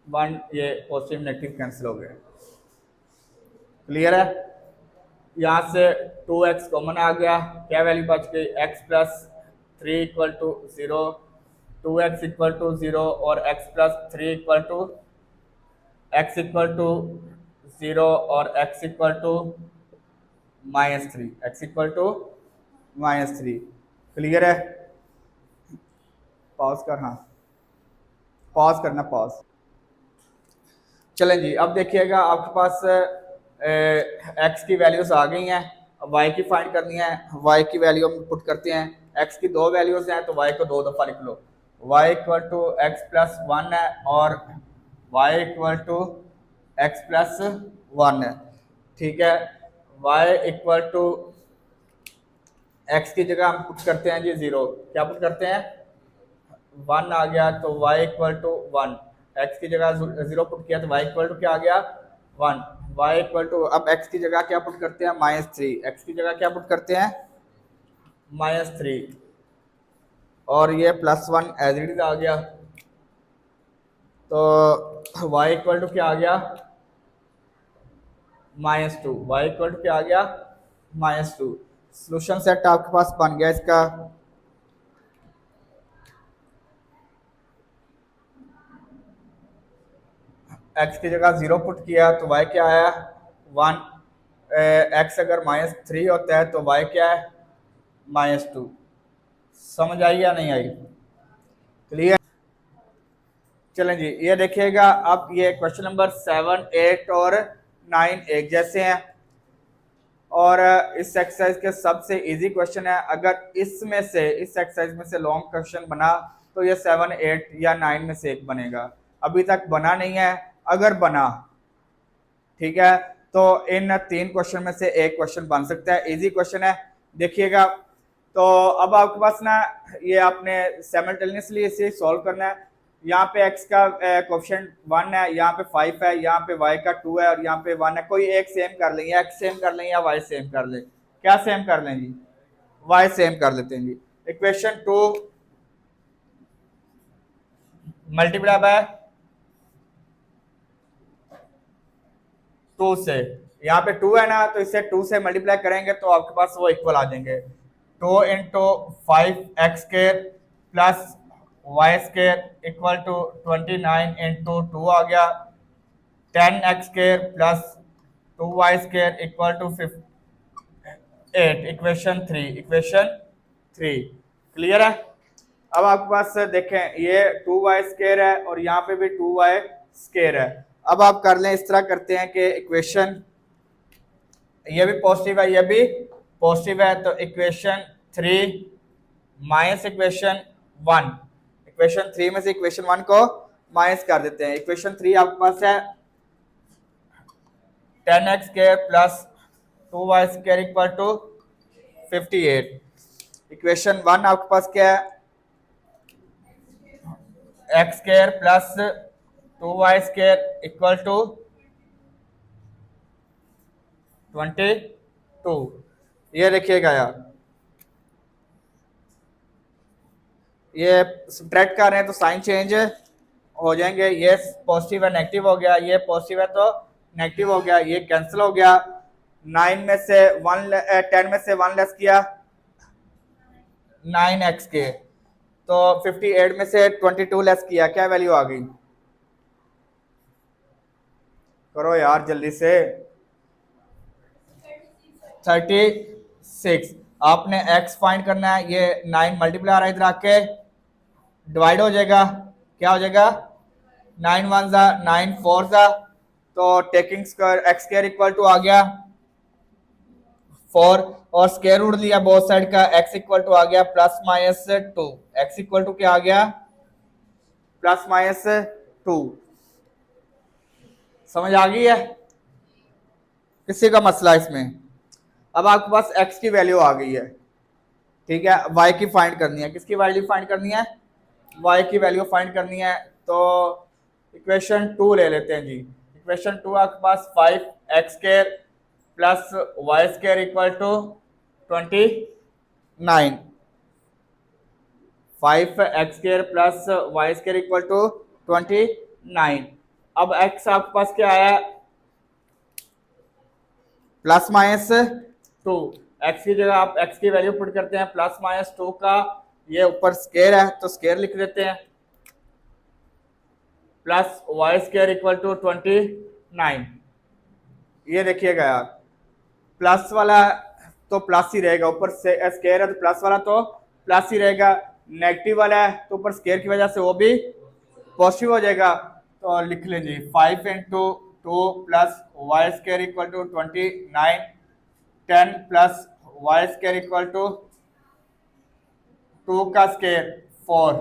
1, ये positive negative cancel हो गए। Clear है? यहाँ से 2x कॉमन आ गया, क्या वैल्यू बच गई? x plus 3 equal to 0, 2x equal to 0 और x plus 3 equal to x equal to 0 और x equal to -3, x equal to -3। Clear है? पॉज कर, हाँ पॉज करना, पॉज। चलें जी, अब देखिएगा आपके पास x की वैल्यूज आ गई हैं, अब y की फाइंड करनी है। y की वैल्यू हम पुट करते हैं, x की 2 वैल्यूज हैं तो y को 2 दफ़ा लिख लो, y equal to x plus 1 है और y equal to x plus 1 है, ठीक है। y इक्वल टू x की जगह हम पुट करते हैं जी 0, क्या पुट करते हैं? 1 आ गया तो y इक्वल टू 1, x की जगह 0 पुट किया तो y इक्वल टू क्या आ गया? 1, y इक्वल टू, अब x की जगह क्या पुट करते हैं? -3, x की जगह क्या पुट करते हैं? -3 और ये +1 एज इट इज आ गया, तो y इक्वल टू क्या आ गया? -2, y इक्वल टू क्या आ गया? -2। सोल्यूशन सेट आपके पास बन गया इसका। एक्स की जगह 0 पुट किया तो वाई क्या आया 1। एक्स अगर -3 होता है तो वाई क्या है -2। समझ आई या नहीं आई? क्लियर? चलें जी, ये देखिएगा अब ये क्वेश्चन नंबर 7, 8 और 9 एक जैसे हैं और इस एक्सरसाइज के सबसे इजी क्वेश्चन है। अगर इसमें से इस एक्सरसाइज में से लॉन्ग क्वेश्चन बना तो ये 7, 8 या 9 में से एक बनेगा। अभी तक बना नहीं है, अगर बना ठीक है तो इन 3 क्वेश्चन में से एक क्वेश्चन बन सकता है। इजी क्वेश्चन है, देखिएगा। तो अब आपके पास ना ये आपने साइमल्टेनियसली इसे सॉल्व करना है। यहाँ पे x का कोएफिशिएंट 1 है, यहाँ पे 5 है, यहाँ पे y का 2 है और यहाँ पे 1 है। कोई एक सेम कर लें, या x सेम कर लें या y सेम कर लें। क्या सेम कर लें जी? y सेम कर लेते हैं जी। इक्वेशन 2 मल्टीप्लाई बाय 2 से, यहाँ पे 2 है ना तो इसे 2 से मल्टीप्लाई करेंगे तो आपके पास वो इक्वल आ जाएंगे। 2 into 5x² plus y² equal to 29 into 2 आ गया। 10x² plus 2y² equal to 8। Equation 3 clear है? अब आपके पास देखें ये 2y² है और यहाँ पे भी 2y² है। अब आप कर लें, इस तरह करते हैं कि इक्वेशन ये भी पॉजिटिव है, ये भी पॉजिटिव है, तो इक्वेशन 3 माइनस इक्वेशन 1, इक्वेशन 3 में से इक्वेशन 1 को माइनस कर देते हैं। इक्वेशन 3 आपके पास है 10x² plus 2y² equal to 58। Equation 1 आपके पास क्या है x² plus 2y² equal to 22। ये देखिएगा यार, ये सब्ट्रैक्ट कर रहे हैं तो साइन चेंज हो जाएंगे। ये पॉजिटिव है नेगेटिव हो गया, ये पॉजिटिव है तो नेगेटिव हो गया, ये कैंसिल हो गया। 9 में से 1 10 में से 1 लेस किया 9x², तो 58 में से 22 लेस किया, क्या वैल्यू आ गई? करो यार जल्दी से, 36। आपने x फाइंड करना है, ये 9 मल्टीप्लाई आ रहा है इधर आके डिवाइड हो जाएगा, क्या हो जाएगा 9 1 जा 9 4 जा, तो taking square x² equal to आ गया 4 और स्क्वायर रूट लिया बोथ साइड का, x इक्वल टू आ गया +-2। x इक्वल टू क्या आ गया +-2। समझ आ गई है किसी का मसला इसमें? अब आपके पास x की वैल्यू आ गई है, ठीक है। y की फाइंड करनी है, किसकी वैल्यू फाइंड करनी है? y की वैल्यू फाइंड करनी है। तो इक्वेशन 2 ले लेते हैं जी। इक्वेशन 2 आपके पास 5x² plus y² equal to 29। 5x² plus y² equal to 29। अब x आपके पास क्या आया +-2। x की जगह आप x की वैल्यू पुट करते हैं, +-2 का ये ऊपर स्क्वायर है तो स्क्वायर लिख देते हैं, प्लस y² इक्वल टू 29। ये देखिएगा यार, प्लस वाला तो प्लस ही रहेगा, ऊपर से स्क्वायर है तो प्लस वाला तो प्लस ही रहेगा, नेगेटिव वाला है तो ऊपर स्क्वायर की वजह से वो भी पॉजिटिव हो जाएगा। तो लिख लें जी 5 into 2 plus y² equal to 29, 10 plus y² equal to 2 का स्क्वायर 4,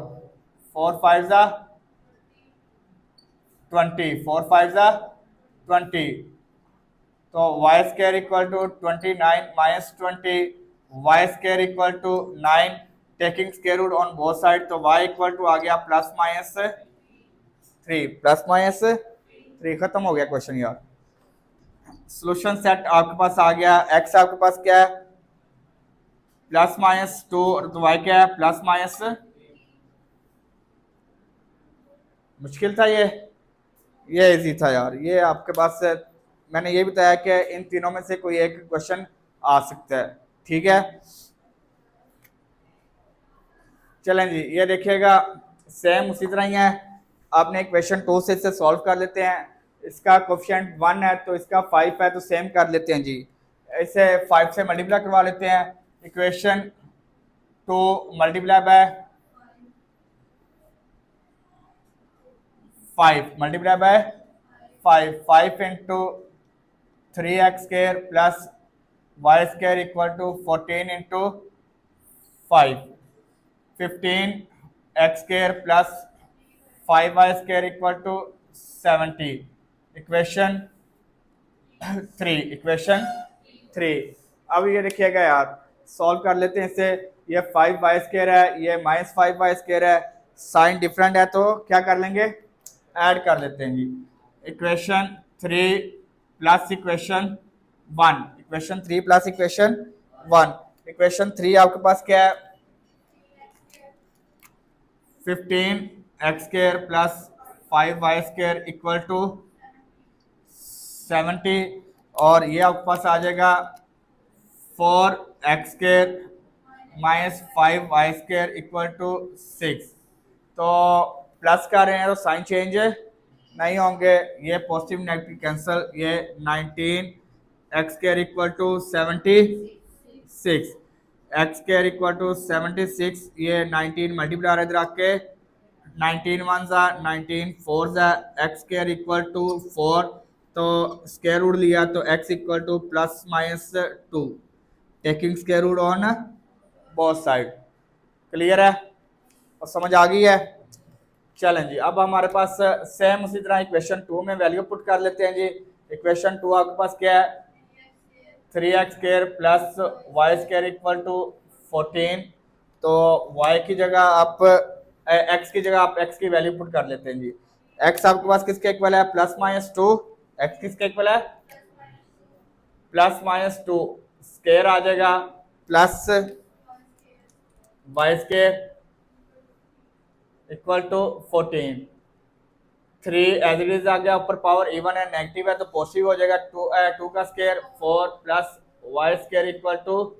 4 5 जा 20, 4 5 जा 20, तो y² equal to 29 minus 20, y² equal to 9, taking square root on both side, तो y इक्वल टू आ गया +-3। खत्म हो गया क्वेश्चन यार। सॉल्यूशन सेट आपके पास आ गया। x आपके पास क्या है +-2 और तो y क्या है +-, मुश्किल था ये इजी था यार। ये आपके पास मैंने ये बताया कि इन तीनों में से कोई एक क्वेश्चन आ सकता है, ठीक है। चलें जी, ये देखिएगा सेम उसी तरह ही है। आपने क्वेश्चन 2 से इसे सॉल्व कर लेते हैं। इसका कोफिशिएंट 1 है तो इसका 5 है, तो सेम कर लेते हैं जी, इसे 5 से मल्टीप्लाई करवा लेते हैं। Equation 2 multiply by 5 multiply by 5 into 3x² plus y² equal to 14 into 5 15x² plus 5y² equal to 70। Equation 3 अब ये देखिएगा यार, सॉल्व कर लेते हैं इसे। ये 5y² है, ये -5y² है, साइन डिफरेंट है तो क्या कर लेंगे, ऐड कर लेते हैं जी। Equation 3 plus equation 1, equation 3 plus equation 1। Equation 3 आपके पास क्या है, 15x² plus 5y² equal to 70, और ये आपके पास आ जाएगा 4x² minus 5y² equal to 6। तो प्लस कर रहे हैं तो साइन चेंज नहीं होंगे, ये पॉजिटिव नेगेटिव कैंसिल, ये 19x² equal to 76, x² equal to 76, ये 19 मल्टीप्लाई इधर आके 19 1 19 4 x² इक्वल टू 4, तो स्क्वायर रूट लिया तो x equal to plus minus 2, taking square root on both side. Clear है और समझ आ गई है। चलें जी, अब हमारे पास सेम उसी तरह इक्वेशन 2 में वैल्यू पुट कर लेते हैं जी। इक्वेशन 2 आपके पास क्या है, 3x² plus y² equal to 14, तो y की जगह आप x की जगह आप x की वैल्यू पुट कर लेते हैं जी। x आपके पास किसके इक्वल है, प्लस माइनस 2, x किसके इक्वल है, प्लस माइनस 2, स्क्वायर आ जाएगा plus y² equal to 14, 3 as it is आ गया, ऊपर पावर इवन है, नेगेटिव है तो पॉजिटिव हो जाएगा, 2 का square 4 plus y² equal to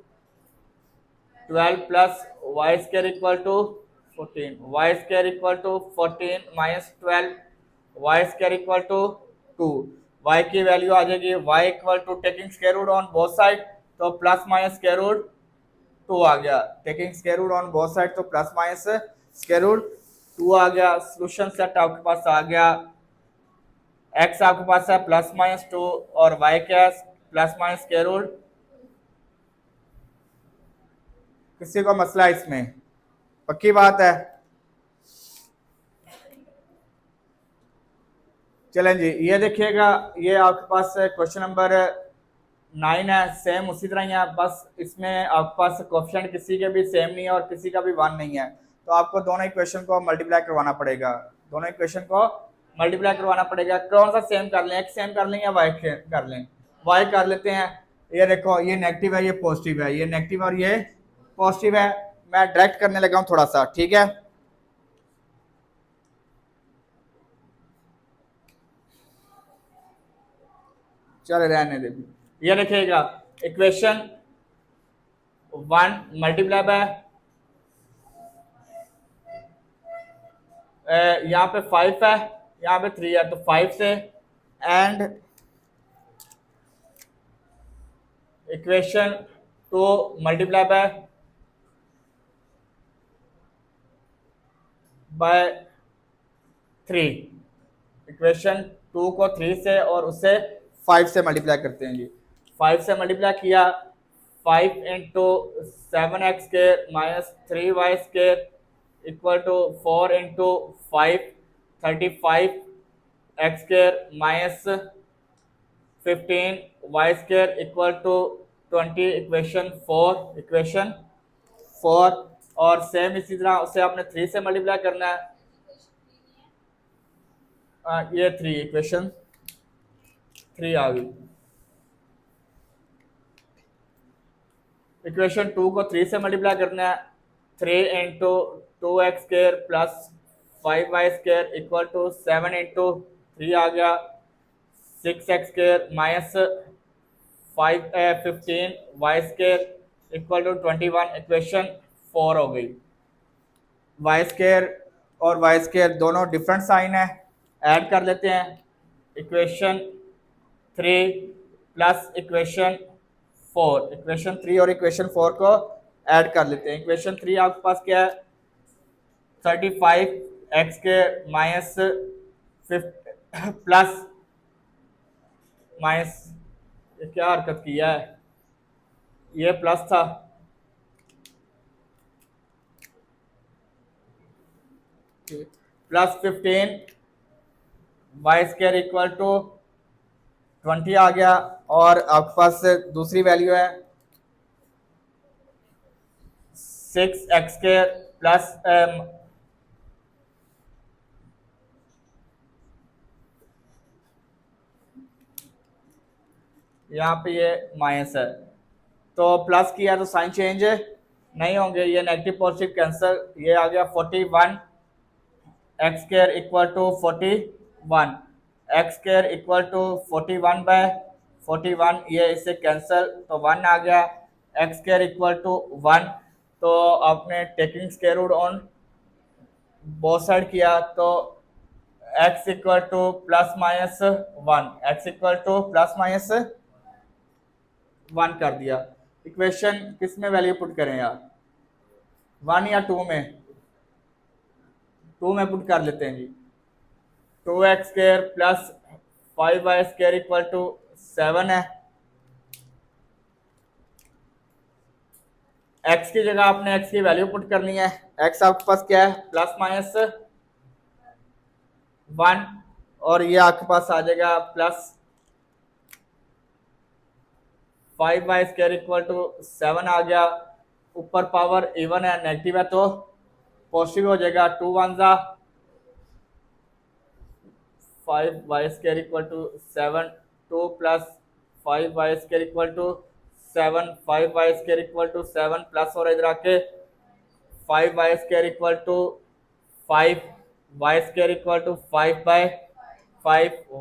12 plus y² equal to 14, y² equal to 14 minus 12, y² equal to 2, y की वैल्यू आ जाएगी y equal to taking square root on both side, तो प्लस माइनस स्क्वायर रूट 2 आ गया, taking square root on both side तो plus minus square root 2 आ गया। Solution set आपके पास आ गया, x आपके पास है प्लस माइनस 2 और y क्या प्लस माइनस स्क्वायर रूट। किसी को मसला है इसमें, पक्की बात है। चलें जी, ये देखिएगा, ये आपके पास क्वेश्चन नंबर 9 है, सेम उसी तरह ही है, बस इसमें आपके पास कोएफिशिएंट किसी के भी सेम नहीं है और किसी का भी 1 नहीं है, तो आपको दोनों इक्वेशन को मल्टीप्लाई करवाना पड़ेगा, दोनों इक्वेशन को मल्टीप्लाई करवाना पड़ेगा। कौन सा सेम कर लें, x सेम कर लें या y कर लें, y कर लेते हैं। ये देखो, ये नेगेटिव है, ये पॉजिटिव है, ये नेगेटिव और ये पॉजिटिव है। मैं डायरेक्ट करने लगा हूं थोड़ा सा, ठीक है। चलो रहने दे, ये देखिएगा इक्वेशन 1 मल्टीप्लाई बाय यहाँ पे 5 है, यहाँ पे 3 है, तो 5 से, and equation 2 multiply bye 3, equation 2 को 3 से और उससे 5 से मल्टीप्लाई करते हैं जी। 5 से मल्टीप्लाई किया, 5 into 7x² minus 3y² equal to 4 into 5 35x² minus 15y² equal to 20, equation 4 और सेम इसी तरह उसे आपने 3 से मल्टीप्लाई करना है। ये 3, इक्वेशन 3 आ गई। इक्वेशन 2 को 3 से मल्टीप्लाई करना है, 3 into 2x² plus 5y² equal to 7 into 3 आ गया, 6x² minus 15y² equal to 21, equation 4 हो गई। y² और y² दोनों डिफरेंट साइन है, ऐड कर लेते हैं। इक्वेशन 3 प्लस इक्वेशन 4, इक्वेशन 3 और इक्वेशन 4 को ऐड कर लेते हैं। इक्वेशन 3 आपके पास क्या है, 35 x माइनस प्लस माइनस, ये क्या हरकत किया है, ये प्लस था, प्लस 15 y² इक्वल टू 20 आ गया। और आपके पास दूसरी वैल्यू है 6x² प्लस यहाँ पे ये माइनस है, तो प्लस किया तो साइन चेंज नहीं होंगे, ये नेगेटिव पॉजिटिव कैंसिल, ये आ गया 41 x² equal to 41, x² equal to 41/41, ये इससे कैंसिल तो 1 आ गया, x² इक्वल टू 1। तो आपने taking square root on both side किया तो x equal to plus minus 1, x equal to plus minus 1 कर दिया। इक्वेशन किस में वैल्यू पुट करें यार, 1 या 2 में, 2 में पुट कर लेते हैं जी। 2x² plus 5y² equal to 7 है। x की जगह आपने x की वैल्यू पुट करनी है, x आपके पास क्या है प्लस माइनस 1, और ये आपके पास आ जाएगा प्लस 5y² इक्वल टू 7 आ गया। ऊपर पावर इवन है, नेगेटिव है तो पॉजिटिव हो जाएगा, 2 1 जा 5y² equal to 7, 2 plus 5y² equal to 7, 5y² equal to 7 plus, और इधर आके 5y² equal to 5, y² equal to 5/5,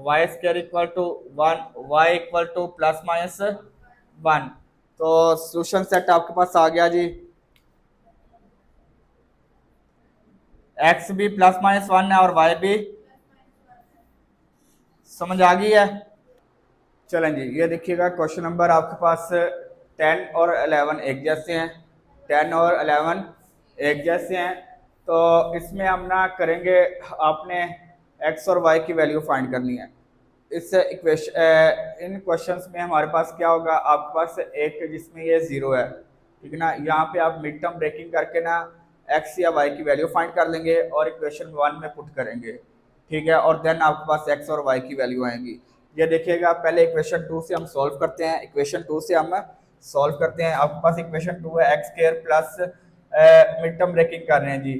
y² equal to 1, y equal to plus minus 1। तो सॉल्यूशन सेट आपके पास आ गया जी, x भी प्लस माइनस 1 है और y भी, समझ आ गई है। चलें जी, ये देखिएगा क्वेश्चन नंबर आपके पास 10 और 11 एक जैसे हैं, 10 और 11 एक जैसे हैं। तो इसमें हम ना करेंगे, आपने x और y की वैल्यू फाइंड करनी है। इस इक्वेशन इन क्वेश्चंस में हमारे पास क्या होगा, आपके पास एक जिसमें ये 0 है, ठीक है ना, यहाँ पे आप मिड टर्म ब्रेकिंग करके ना x या y की वैल्यू फाइंड कर लेंगे और इक्वेशन 1 में पुट करेंगे, ठीक है, और देन आपके पास x और y की वैल्यू आएंगी। ये देखिएगा, पहले इक्वेशन 2 से हम सॉल्व करते हैं, इक्वेशन 2 से हम सॉल्व करते हैं। आपके पास इक्वेशन 2 है x² plus mid term breaking कर रहे हैं जी,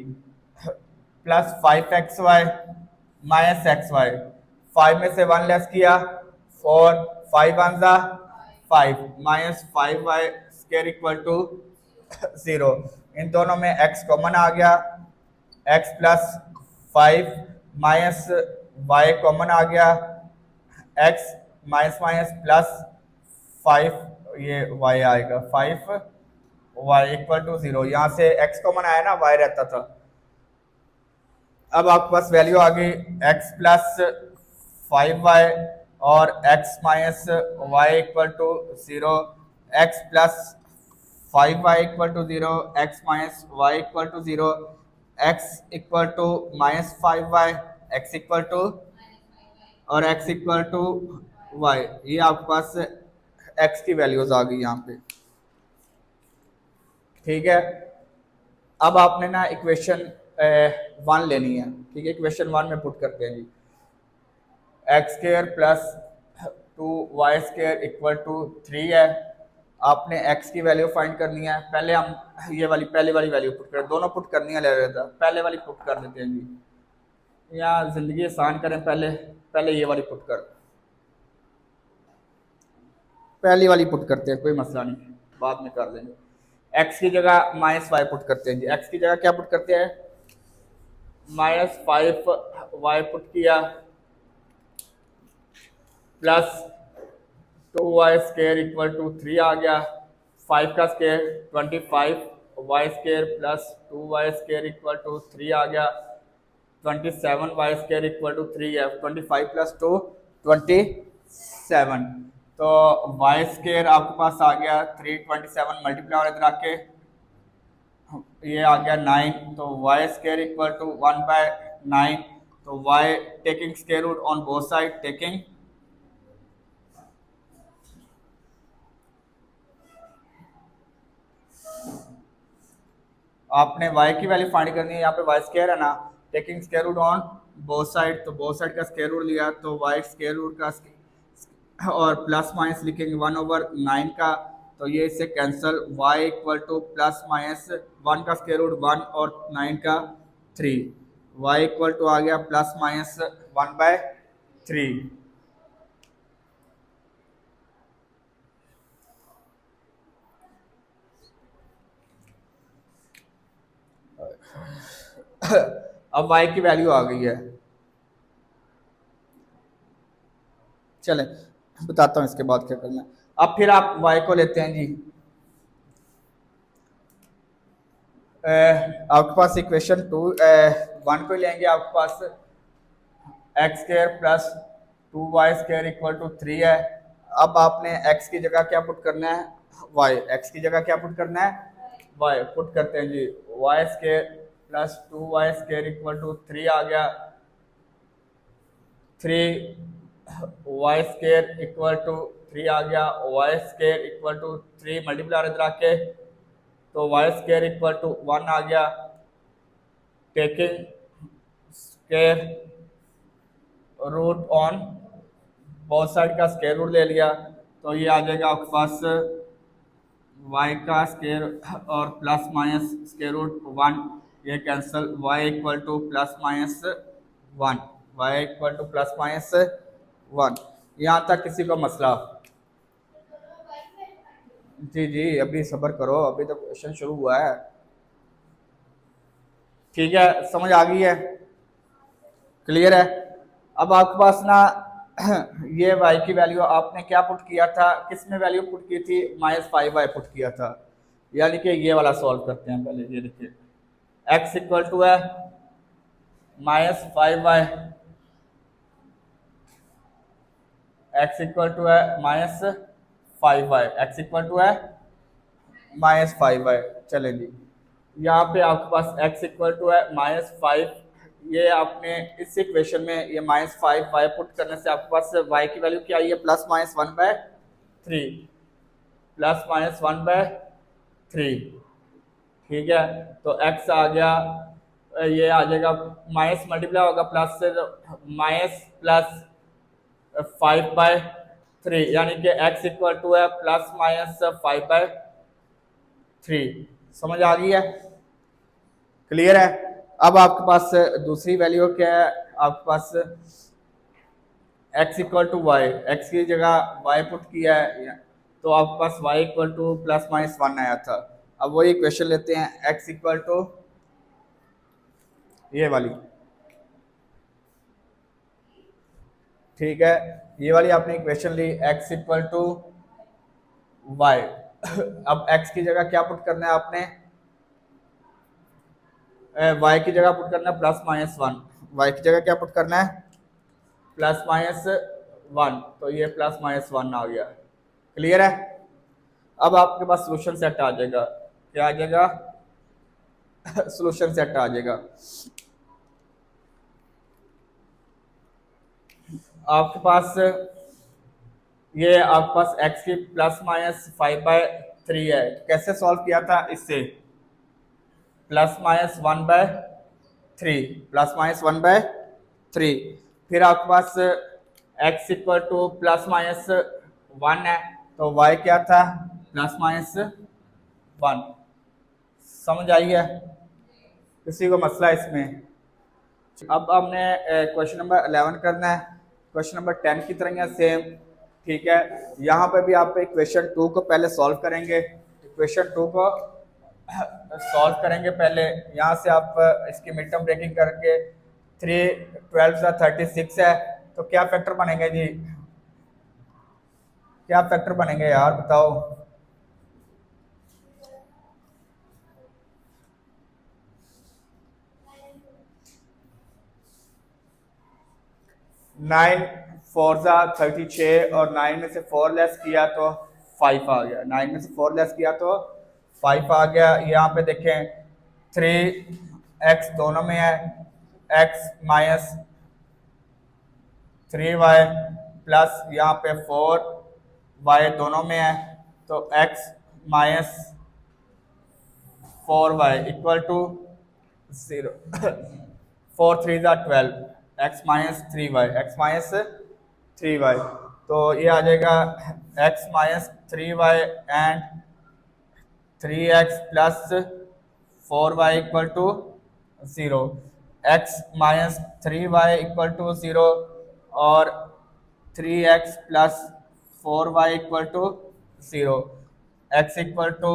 प्लस 5xy माइनस xy, 5 में से 1 लेस किया 4, 5 1 जा 5 माइनस 5y² इक्वल टू 0। इन दोनों में x कॉमन आ गया, x plus 5 minus y common आ गया, x माइनस माइनस प्लस 5, ये y आएगा 5y इक्वल टू 0। यहाँ से x कॉमन आया ना, y रहता था। अब आपके पास वैल्यू आ गई x प्लस 5y और x minus y equal to 0, x plus 5y equal to 0, x minus y equal to 0, x equal to minus 5y, x equal to और x इक्वल टू y। ये आपके पास x की values आ गई यहाँ पे, ठीक है। अब आपने ना इक्वेशन 1 लेनी है, ठीक है, इक्वेशन 1 में पुट करते हैं जी, x² plus 2y² equal to 3 है। आपने x की वैल्यू फाइंड करनी है, पहले हम ये वाली पहले वाली वैल्यू पुट करें, दोनों पुट करनी है, ले रहा था पहले वाली पुट कर देते हैं जी, यहाँ जिंदगी आसान करें, पहले ये वाली पुट कर, पहली वाली पुट करते हैं, कोई मसला नहीं, बाद में कर लेंगे। x की जगह माइनस y पुट करते हैं जी, x की जगह क्या पुट करते हैं, माइनस 5y पुट किया प्लस 2y² इक्वल टू 3 आ गया, 5 का square 25y² plus 2y² equal to 3 आ गया, 27y² इक्वल टू 3 है, 25 प्लस 2 27। तो वाई स्केयर आपके पास आ गया 327 मल्टीप्लाई और इधर आके ये आ गया 9, तो वाई स्केयर इक्वल टू 1/9। तो y taking square root on both side, taking आपने y की वैल्यू फाइंड करनी है, यहाँ पे वाई स्केयर है ना, taking square root on both side, तो बोथ साइड का स्केयर रूट लिया तो वाई स्केयर रूट का और प्लस माइनस लिखेंगे 1/9 का, तो ये इससे cancel, y equal to plus minus 1 का स्केयर रूट 1 और 9 का 3, y इक्वल टू आ गया प्लस माइनस 1/3। अब y की वैल्यू आ गई है, चले बताता हूँ इसके बाद क्या करना है। अब फिर आप y को लेते हैं जी, आपके पास इक्वेशन 1 को लेंगे, आपके पास x square plus 2y² equal to 3 है। अब आपने x की जगह क्या पुट करना है, y, x की जगह क्या पुट करना है, y पुट करते हैं जी, y² plus 2y² equal to 3 आ गया, 3y² इक्वल टू 3 आ गया, y² इक्वल टू 3 मल्टीप्लाई इधर आके तो y² इक्वल टू 1 आ गया, taking square root on both side का स्क्वायर रूट ले लिया, तो ये आ जाएगा आपके पास y का स्क्वायर और प्लस माइनस स्क्वायर रूट 1, ये cancel, y equal to plus minus 1, y equal to plus minus 1। यहाँ तक किसी को मसला? जी जी अभी सब्र करो, अभी तो क्वेश्चन शुरू हुआ है। ठीक है, समझ आ गई है, क्लियर है। अब आपके पास ना ये y की वैल्यू आपने क्या पुट किया था, किस में वैल्यू पुट की थी, -5y पुट किया था, यानी कि ये वाला सॉल्व करते हैं पहले। ये देखिए x इक्वल टू है -5y, x इक्वल टू है -5y, x इक्वल टू है -5y। चले जी, यहाँ पे आपके पास x इक्वल टू है -5, ये आपने इस इक्वेशन में ये -5y पुट करने से आपके पास y की वैल्यू क्या आई है, +-1/3, +-1/3। ठीक है, तो x आ गया, ये आ जाएगा माइनस मल्टीप्लाई होगा प्लस से, -+5/3, यानी कि x इक्वल टू है +-5/3। समझ आ गई है, क्लियर है। अब आपके पास दूसरी वैल्यू क्या है, आपके पास x equal to y, x की जगह y पुट किया है, तो आपके पास y इक्वल टू +-1 आया था। अब वही इक्वेशन लेते हैं, x इक्वल टू ये वाली, ठीक है, ये वाली आपने इक्वेशन ली, x इक्वल टू वाई। अब x की जगह क्या पुट करना है आपने, y की जगह पुट करना है +-1, y की जगह क्या पुट करना है, +-1, तो ये +-1 आ गया, क्लियर है। अब आपके पास सोल्यूशन सेट आ जाएगा, क्या आ जाएगा सोल्यूशन सेट आ जाएगा। आपके पास ये आपके पास x की +-5/3 है, कैसे सॉल्व किया था, इससे +-1/3, +-1/3। फिर आपके पास x इक्वल टू +-1 है, तो y क्या था, +-1। समझ आई है, किसी को मसला इसमें? अब हमने क्वेश्चन नंबर 11 करना है, क्वेश्चन नंबर 10 की तरह सेम, ठीक है। यहाँ पे भी आप इक्वेशन 2 को पहले सॉल्व करेंगे, इक्वेशन 2 को सॉल्व करेंगे पहले, यहाँ से आप इसकी मिड टर्म ब्रेकिंग करके 3 12 36 है, तो क्या फैक्टर बनेंगे जी, क्या फैक्टर बनेंगे यार बताओ, 9 4 ज़ा 36 और 9 में से 4 लेस किया तो 5 आ गया। 9 में से 4 लेस किया तो 5 आ गया। यहाँ पे देखें 3x दोनों में है, x माइनस 3y प्लस यहाँ पे 4y दोनों में है, तो x minus 4y equal to 0। 4 3 ज़ा 12, x minus 3y, x minus 3y, तो ये आ जाएगा x minus 3y and 3x plus 4y equal to 0। x minus 3y equal to 0 और 3x plus 4y equal to 0। x equal to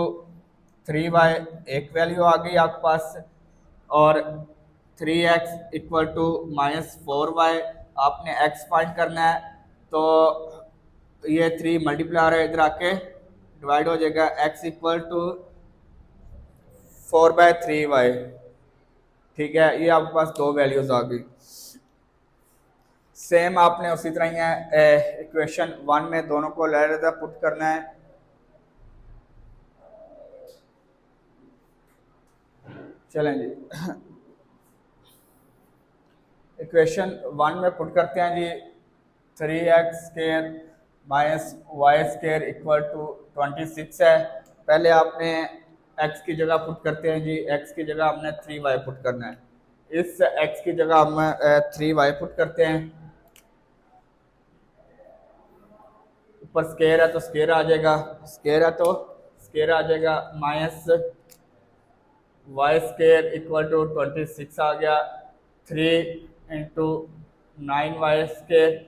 3y एक value आ गई आपके पास, और 3x equal to minus 4y आपने x फाइंड करना है, तो ये 3 मल्टीप्लाई है इधर आके डिवाइड हो जाएगा। x इक्वल टू 4/3y, ठीक है, ये आपके पास दो वैल्यूज आ गई। सेम आपने उसी तरह ही है इक्वेशन 1 में दोनों को अलग पुट करना है। चलें जी, इक्वेशन 1 में पुट करते हैं जी। 3x square minus y square equal to 26 है। पहले आपने x की जगह पुट करते हैं जी, x की जगह हमने 3y पुट करना है। इस x की जगह हम 3y पुट करते हैं। ऊपर स्क्वायर है तो स्क्वायर आ जाएगा, स्क्वायर है तो स्क्वायर आ जाएगा, minus y square equal to 26 आ गया। 3 into 9y square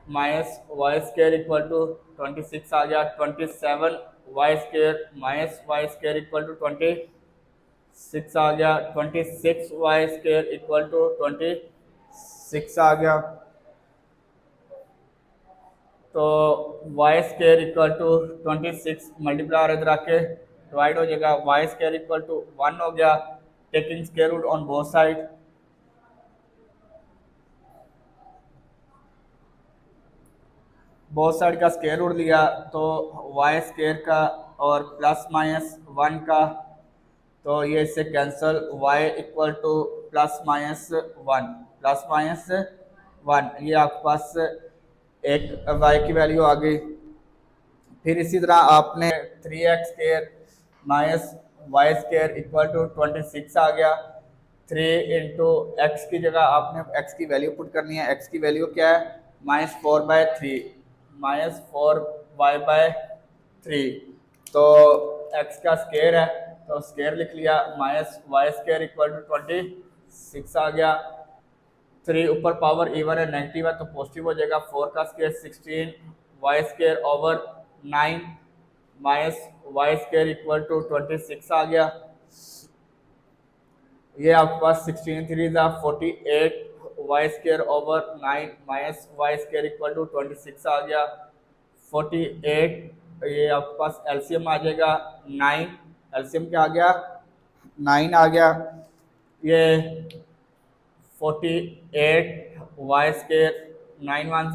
minus y square equal to 26 आ गया। 27y square minus y square equal to 26 आ गया। 26y स्क्वायर इक्वल टू 26 आ गया। तो y square equal to 26 multiply इधर आके डिवाइड हो जाएगा। वाई स्क्वायर इक्वल टू 1 हो गया, taking square root on both side. Both side का स्क्वायर रूट लिया तो वाई स्क्वायर का और प्लस माइनस 1 का, तो ये इससे cancel, y equal to plus minus 1, plus minus 1, ये आपके पास एक y की वैल्यू आ गई। फिर इसी तरह आपने 3x square minus y square equal to 26 आ गया। 3 इंटू एक्स की जगह आपने x की वैल्यू पुट करनी है। x की वैल्यू क्या है, माइनस 4/3, माइनस 4y/3, तो x का स्क्वायर है तो स्क्वायर लिख लिया, minus y square equal to 26 आ गया। 3 ऊपर पावर इवन है, नेगेटिव है तो पॉजिटिव हो जाएगा। 4 का square 16 y square over 9 minus y square equal to 26 आ गया। ये आपके पास 16 3 48 y square over 9 minus y square equal to 26 आ गया। 48, ये आपके पास एलसीएम आ जाएगा 9, एलसीएम क्या आ गया, 9 आ गया। ये 48 y square 9 1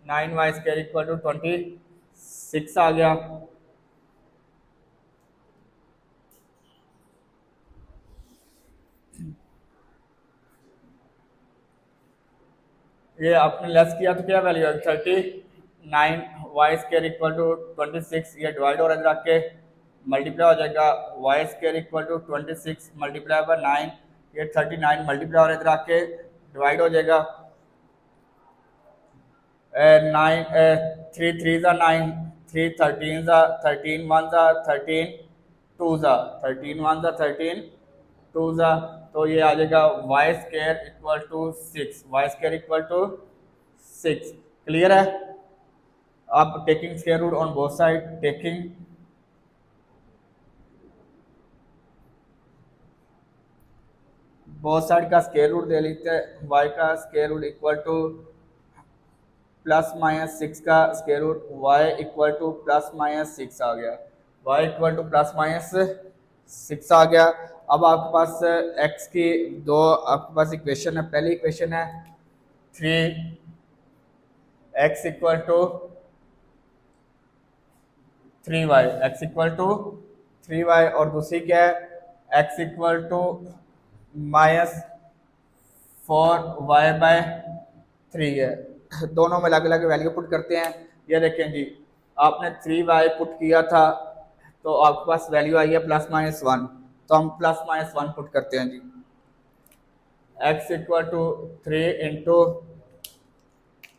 9 y square equal to 26 आ गया। ये आपने लेस किया तो क्या वैल्यू है, 39 वाई स्क्वायर इक्वल टू 26, ये डिवाइड हो रहा है, मल्टीप्लाई हो जाएगा। Y square equal to 26 multiply by 9, ये 39 मल्टीप्लाई हो रहा है, डिवाइड हो जाएगा। 9 3 3 9, 3 13 13 1 13 2 13 1 13 2, तो ये आ जाएगा y square equal to 6, y square equal to 6। Clear है? आप taking square root on both side, taking both side का स्क्वायर रूट दे लेते हैं। वाई का square root equal to plus minus 6 का square root, y equal to plus minus 6 आ गया, y equal to plus minus 6 आ गया। अब आपके पास x की दो आपके पास इक्वेशन है। पहली इक्वेशन है 3 x equal to 3y, x equal to 3y, और दूसरी क्या है, एक्स इक्वल टू -4y/3 है। दोनों में अलग अलग वैल्यू पुट करते हैं। ये देखें जी, आपने 3y पुट किया था तो आपके पास वैल्यू आई है +-1, तो हम +-1 पुट करते हैं जी। x इक्वल टू 3 इंटू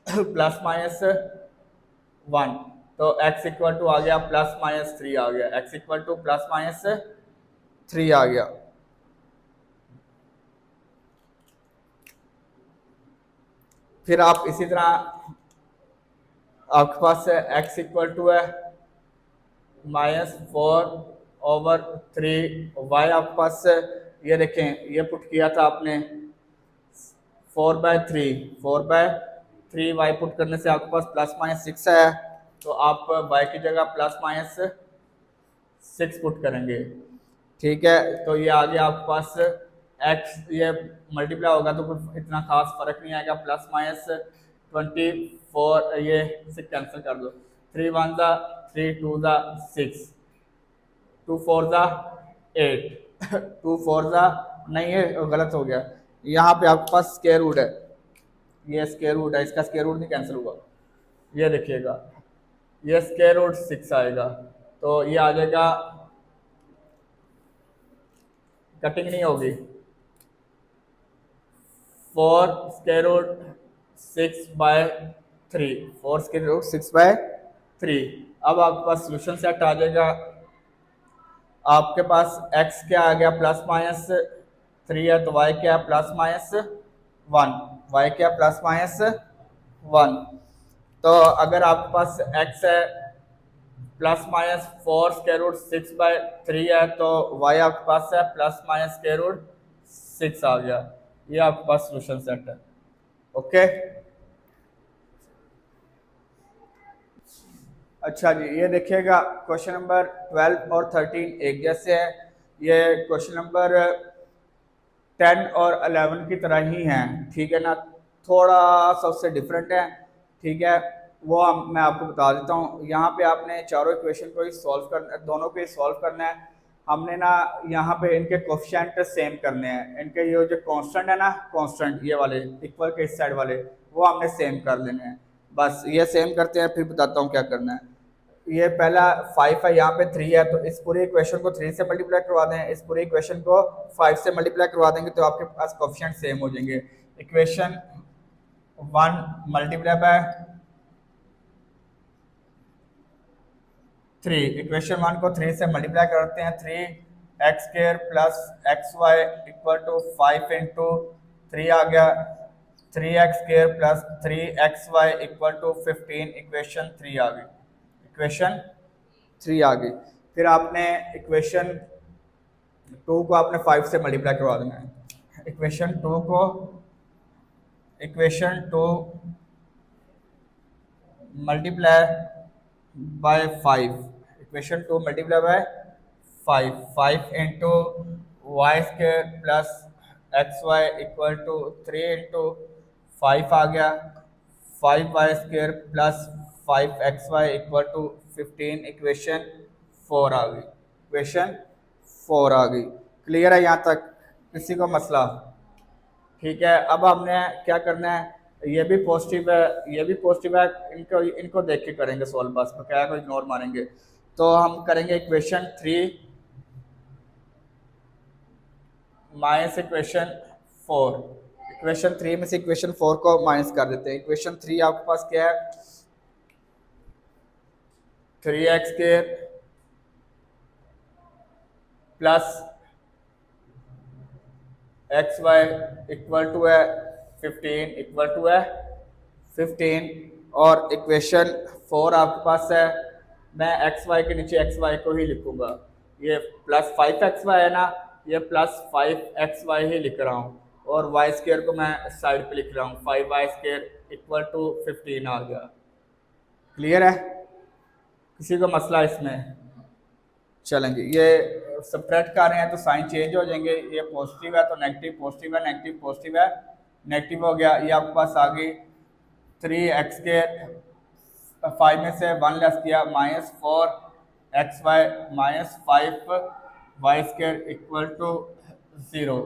+-1, तो x इक्वल टू आ गया +-3 आ गया, x इक्वल टू +-3 आ गया। फिर आप इसी तरह आपके पास x इक्वल टू है -4/3y, आपके पास ये देखें, ये पुट किया था आपने 4/3 पुट करने से आपके पास +-6 है, तो आप y की जगह +-6 पुट करेंगे। ठीक है, तो ये आ गया आपके पास x, ये मल्टीप्लाई होगा तो कुछ इतना खास फर्क नहीं आएगा, +-24, ये 6 कैंसिल कर दो, 3 1 3 2 6, 2 4 8, 2 4 नहीं, ये गलत हो गया, यहाँ पे आपके पास स्क्वायर रूट है, ये स्क्वायर रूट है, इसका स्क्वायर रूट नहीं कैंसिल हुआ, ये देखिएगा, ये स्क्वायर रूट 6 आएगा, तो ये आ जाएगा, कटिंग नहीं होगी, 4√6/3, 4√6/3। अब आपके पास सोल्यूशन सेट आ जाएगा, आपके पास x क्या आ गया +-3 है, तो y क्या है +-1, y क्या +-1, तो अगर आपके पास x है +-4√6/3 है, तो y आपके पास है +-√6 आ गया, ये आपके पास सोल्यूशन सेट है। ओके, अच्छा जी, ये देखिएगा क्वेश्चन नंबर 12 और 13 एक जैसे है, ये क्वेश्चन नंबर 10 और 11 की तरह ही हैं, ठीक है ना, थोड़ा सा उससे डिफरेंट है, ठीक है, वो मैं आपको बता देता हूँ। यहाँ पे आपने चारों इक्वेशन को ही सॉल्व करना, दोनों को ही सॉल्व करना है। हमने ना यहाँ पे इनके कोफिशिएंट सेम करने हैं, इनके ये जो कांस्टेंट है ना, कांस्टेंट ये वाले इक्वल के इस साइड वाले, वो हमने सेम कर लेने हैं। बस ये सेम करते हैं, फिर बताता हूँ क्या करना है। ये पहला 5 है, यहाँ पे 3 है, तो इस पूरे इक्वेशन को 3 से मल्टीप्लाई करवा दें, इस पूरे इक्वेशन को 5 से मल्टीप्लाई करवा देंगे, तो आपके पास कोफिशिएंट सेम हो जाएंगे। इक्वेशन 1 मल्टीप्लाई बाय 3, इक्वेशन 1 को 3 से मल्टीप्लाई करते हैं, 3x² plus xy equal to 5 into 3 आ गया, 3x² plus 3xy equal to 15, equation 3 आ गई, इक्वेशन 3 आ गई। फिर आपने इक्वेशन 2 को आपने 5 से मल्टीप्लाई करवा देना है, इक्वेशन 2 को, equation 2 multiply by 5, equation 2 multiply by 5 into y² plus xy equal to 3 into 5 आ गया, 5y² plus 5xy equal to 15, equation 4 आ गई, इक्वेशन 4 आ गई। क्लियर है यहाँ तक, किसी को मसला? ठीक है, अब हमने क्या करना है, ये भी पॉजिटिव है, ये भी पॉजिटिव है, इनको देख के करेंगे सॉल्व, बस बकाया को इग्नोर मारेंगे। तो हम करेंगे इक्वेशन 3 माइनस इक्वेशन 4, इक्वेशन 3 में से इक्वेशन 4 को माइनस कर देते हैं। इक्वेशन 3 आपके पास क्या है, 3x² plus xy equal to है 15, इक्वल टू है 15, और इक्वेशन 4 आपके पास है, मैं xy के नीचे xy को ही लिखूंगा, ये प्लस 5xy है ना, ये प्लस 5xy ही लिख रहा हूँ, और y² को मैं साइड पे लिख रहा हूँ, 5y² इक्वल टू 15 आ गया। क्लियर है, किसी को मसला इसमें? चलेंगे, ये सब्ट्रैक्ट कर रहे हैं तो साइन चेंज हो जाएंगे, ये पॉजिटिव है तो नेगेटिव, पॉजिटिव है नेगेटिव, पॉजिटिव है नेगेटिव हो गया, ये आपके पास आ गई 3x के 5 में से 1 लेस किया -4xy -5y² इक्वल टू 0।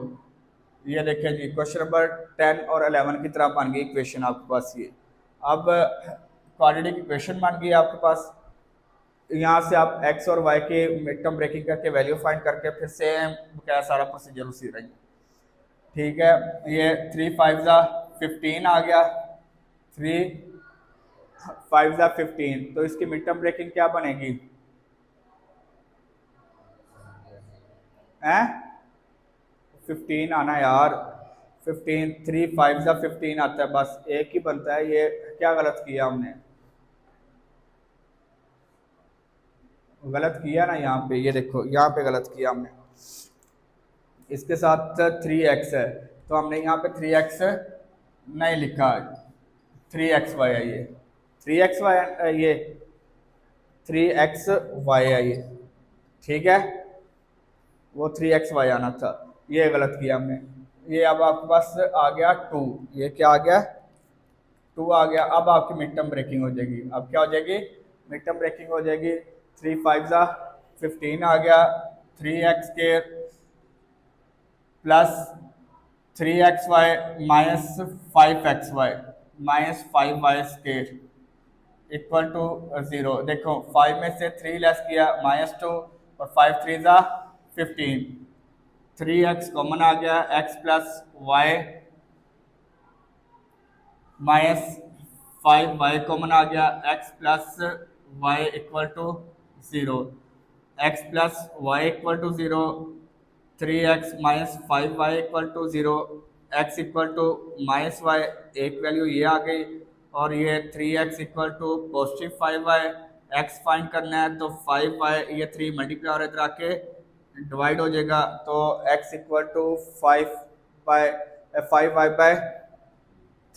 ये देखें जी, क्वेश्चन नंबर 10 और 11 की तरह बन गई इक्वेशन आपके पास। ये अब क्वाड्रेटिक इक्वेशन बन गई आपके पास। यहाँ से आप x और y के मिड टर्म ब्रेकिंग करके वैल्यू फाइंड करके फिर सेम क्या सारा प्रोसीजर उसी रहेंगे। ठीक है, ये 3 5 15 आ गया, 3 5 15, तो इसकी मिड टर्म ब्रेकिंग क्या बनेगी? 15 आना यार, 15 3 5 15 आता है, बस एक ही बनता है। ये क्या गलत किया हमने? गलत किया ना यहाँ पे, ये देखो यहाँ पे गलत किया हमने। इसके साथ 3x है तो हमने यहाँ पे 3x नहीं लिखा, 3xy है ये, 3xy ये 3xy है ये। ठीक है, वो 3xy आना था, ये गलत किया हमने। ये अब आपके पास आ गया 2, ये क्या आ गया? 2 आ गया। अब आपकी मिड टर्म ब्रेकिंग हो जाएगी। अब क्या हो जाएगी? मिड टर्म ब्रेकिंग हो जाएगी। 3 5 15 आ गया, 3x² plus 3xy -5xy -5y² equal to 0। देखो 5 में से 3 लेस किया -2 और 5 3 15, 3x कॉमन आ गया, x plus y -5y common आ गया, x plus y equal to 0, x plus y equal to 0, 3x -5y equal to 0, x equal to -y, एक वैल्यू ये आ गई, और ये 3x equal to positive 5y। x find करना है तो 5y, ये 3 मल्टीप्लाई और इधर आके डिवाइड हो जाएगा, तो x equal to 5y by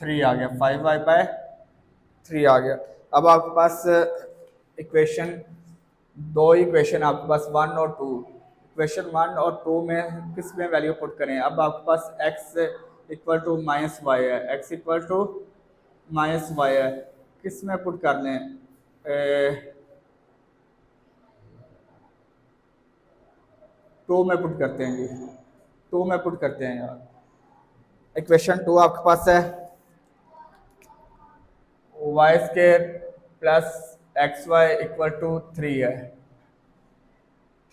3 आ गया, 5y बाय 3 आ गया। अब आपके पास इक्वेशन, दो इक्वेशन आपके पास 1 और 2। इक्वेशन 1 और 2 में किस में वैल्यू पुट करें? अब आपके पास x इक्वल टू -y है, x इक्वल टू -y है, किस में पुट कर लें? 2 में पुट करते हैं जी, 2 में पुट करते हैं यार। इक्वेशन 2 आपके पास है y² plus xy equal to 3 है।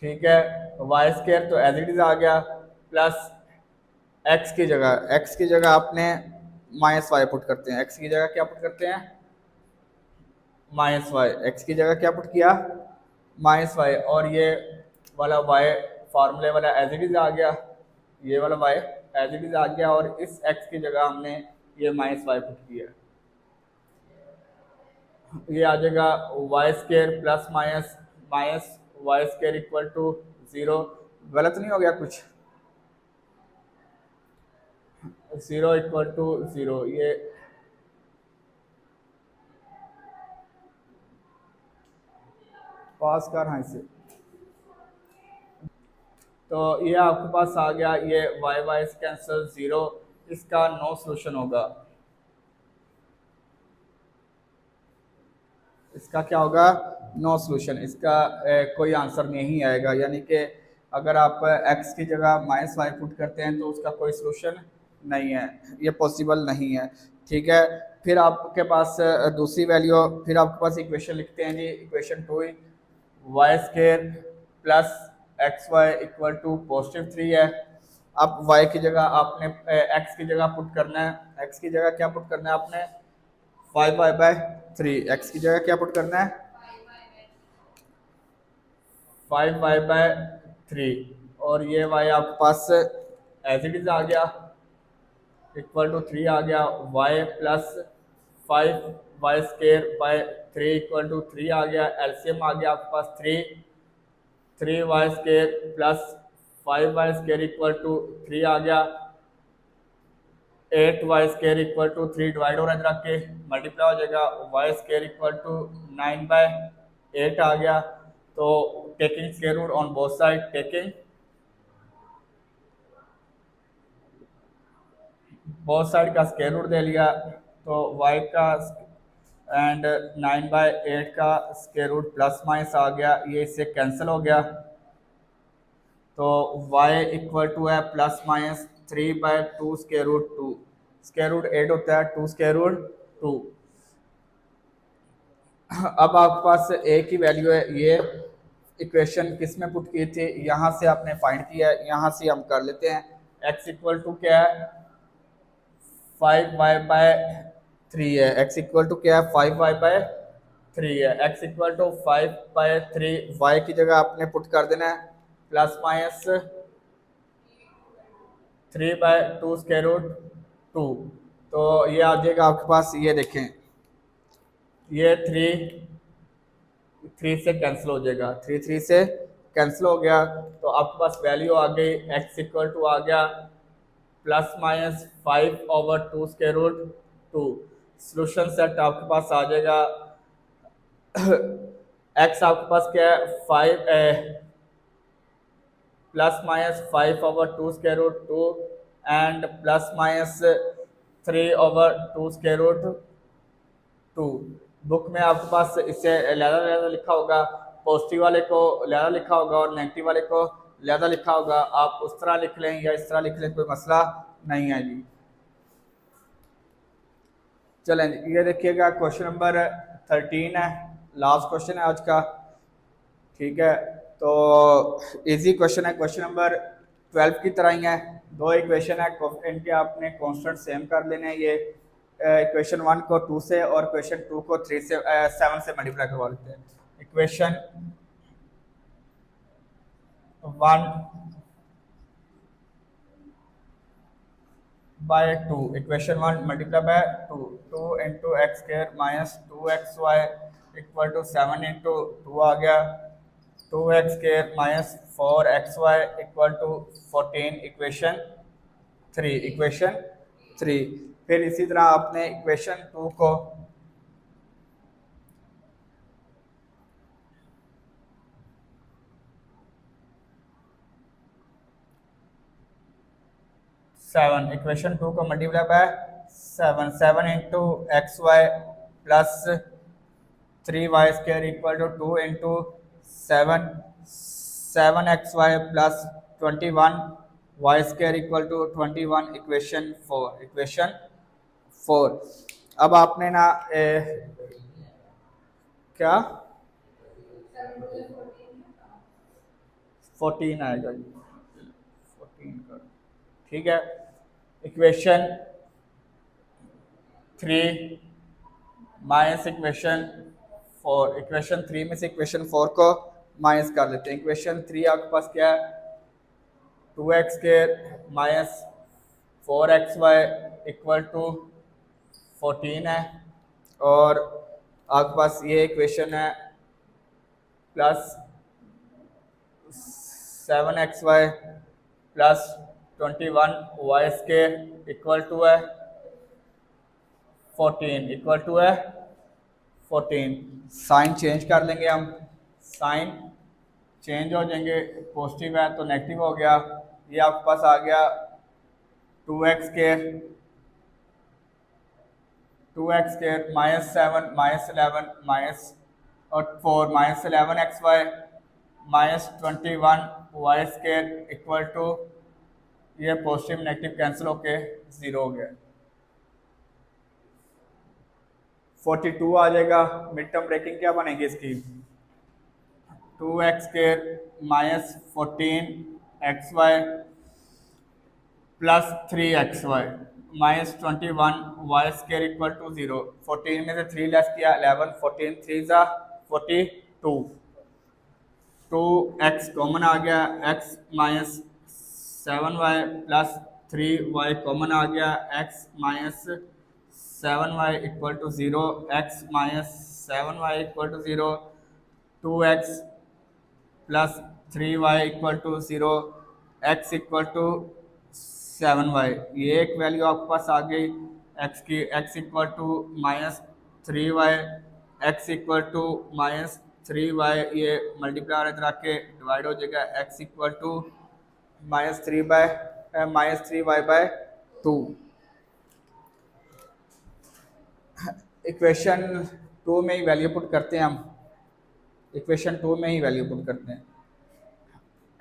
ठीक है, y² तो एज इट इज आ गया, प्लस x की जगह आपने -y पुट करते हैं। x की जगह क्या पुट करते हैं? -y। x की जगह क्या पुट किया? -y, और ये वाला y फार्मूले वाला एज इट इज आ गया, ये वाला y एज इट इज आ गया, और इस x की जगह हमने ये -y पुट किया। ये आ जाएगा y² plus -y² equal to 0। गलत नहीं हो गया कुछ? 0 इक्वल टू 0, ये पास कर हाँ इसे। तो ये आपके पास आ गया, ये y से कैंसिल 0, इसका नो सोल्यूशन होगा। इसका क्या होगा? नो सोल्यूशन, इसका कोई आंसर नहीं आएगा। यानी कि अगर आप x की जगह -y पुट करते हैं तो उसका कोई सोल्यूशन नहीं है, ये पॉसिबल नहीं है। ठीक है, फिर आपके पास दूसरी वैल्यू, फिर आपके पास इक्वेशन लिखते हैं जी, equation 2 y² plus xy equal to positive 3 है। अब y की जगह आपने x की जगह पुट करना है, x की जगह क्या पुट करना है आपने? 5y by 3। x की जगह क्या पुट करना है? 5y बाय 3, और ये y आपके पास एज इट इज आ गया, इक्वल टू 3 आ गया, y plus 5y² by 3 equal to 3 आ गया, एलसीएम आ गया आपके पास 3y² plus 5y² equal to 3 आ गया, 8y² इक्वल टू 3 डिवाइड और रख के मल्टीप्लाई हो जाएगा, y² इक्वल टू 9/8 आ गया। तो taking square root on both side, taking both side का स्क्वायर रूट दे लिया, तो y का एंड 9/8 का स्क्वायर रूट प्लस माइनस आ गया, ये इससे कैंसिल हो गया। तो y इक्वल टू है plus minus 3/2 square root 2, square root 8 होता है 2 स्क्वायर रूट 2। अब आपके पास a की वैल्यू है, ये इक्वेशन किस में पुट की थी, यहाँ से आपने फाइंड किया है, यहाँ से हम कर लेते हैं। x इक्वल टू क्या है 5y/3 है, x इक्वल टू क्या है 5y/3 है, x इक्वल टू 5/3, y की जगह आपने पुट कर देना है प्लस माइनस 3/2 स्क्वायर रूट 2। तो ये आ जाएगा आपके पास, ये देखें ये 3 से कैंसिल हो जाएगा, 3 से कैंसिल हो गया। तो आपके पास वैल्यू आ गई x इक्वल टू आ गया plus minus 5/2 square root 2। Solution set आपके पास आ जाएगा x आपके पास क्या है 5 plus minus 5/2 square root 2 and plus minus 3/2 square root 2। Book में आपके पास इससे लहदा लिखा होगा, पॉजिटिव वाले को लहदा लिखा होगा और नेगेटिव वाले को लहदा लिखा होगा। आप उस तरह लिख लें या इस तरह लिख लें, कोई मसला नहीं है जी। चलें ये देखिएगा क्वेश्चन नंबर 13 है, लास्ट क्वेश्चन है आज का, ठीक है। तो इजी क्वेश्चन है, क्वेश्चन नंबर 12 की तरह ही है, दो इक्वेशन है, इनके आपने कांस्टेंट सेम कर लेने हैं। ये इक्वेशन 1 को 2 से और इक्वेशन 2 को 7 से मल्टीप्लाई करवा लेते हैं। Equation 1/2, equation 1 multiply by 2 into x square minus 2xy equal to 7 into 2 आ गया 2x square minus 4xy equal to 14, equation 3। फिर इसी तरह आपने इक्वेशन 2 को इक्वेशन 2 को multiply by 7 into XY plus 3y square equal to 2 into 7xy plus 21y square equal to 21, equation 4। अब आपने ना क्या 14 आएगा जी, 14 का, ठीक है। इक्वेशन 3 माइनस इक्वेशन 4, इक्वेशन 3 में से इक्वेशन 4 को माइनस कर लेते हैं। इक्वेशन 3 आपके पास क्या है 2x square minus 4xy equal to 14 है, और आपके पास ये इक्वेशन है plus 7xy plus 21y square equal to है 14, इक्वल टू है 14। साइन चेंज कर लेंगे हम, साइन चेंज हो जाएंगे, पॉजिटिव है तो नेगेटिव हो गया। ये आपके पास आ गया 2x square minus 7 minus 11 minus और 4 minus 11xy minus 21y square equal to, ये पॉजिटिव नेगेटिव कैंसिल होके 0 हो गया। 42 आ जाएगा। मिड टर्म ब्रेकिंग क्या बनेगी इसकी 2x square minus 14xy plus 3xy minus 21y square equal to 0। 14 में से 3 लेस किया 11, 14 3 ज़ा 42, 2x कॉमन आ गया, x minus 7y plus 3y common आ गया, x minus 7y equal to 0, x minus 7y equal to 0, 2x plus 3y equal to 0, x equal to 7y। ये एक वैल्यू आपके पास आ गई x की, x equal to minus 3y, x equal to minus 3y, ये multiply इधर आके divide हो जाएगा, x equal to minus 3y/2। Equation 2 में ही वैल्यू पुट करते हैं हम, इक्वेशन 2 में ही वैल्यू पुट करते हैं।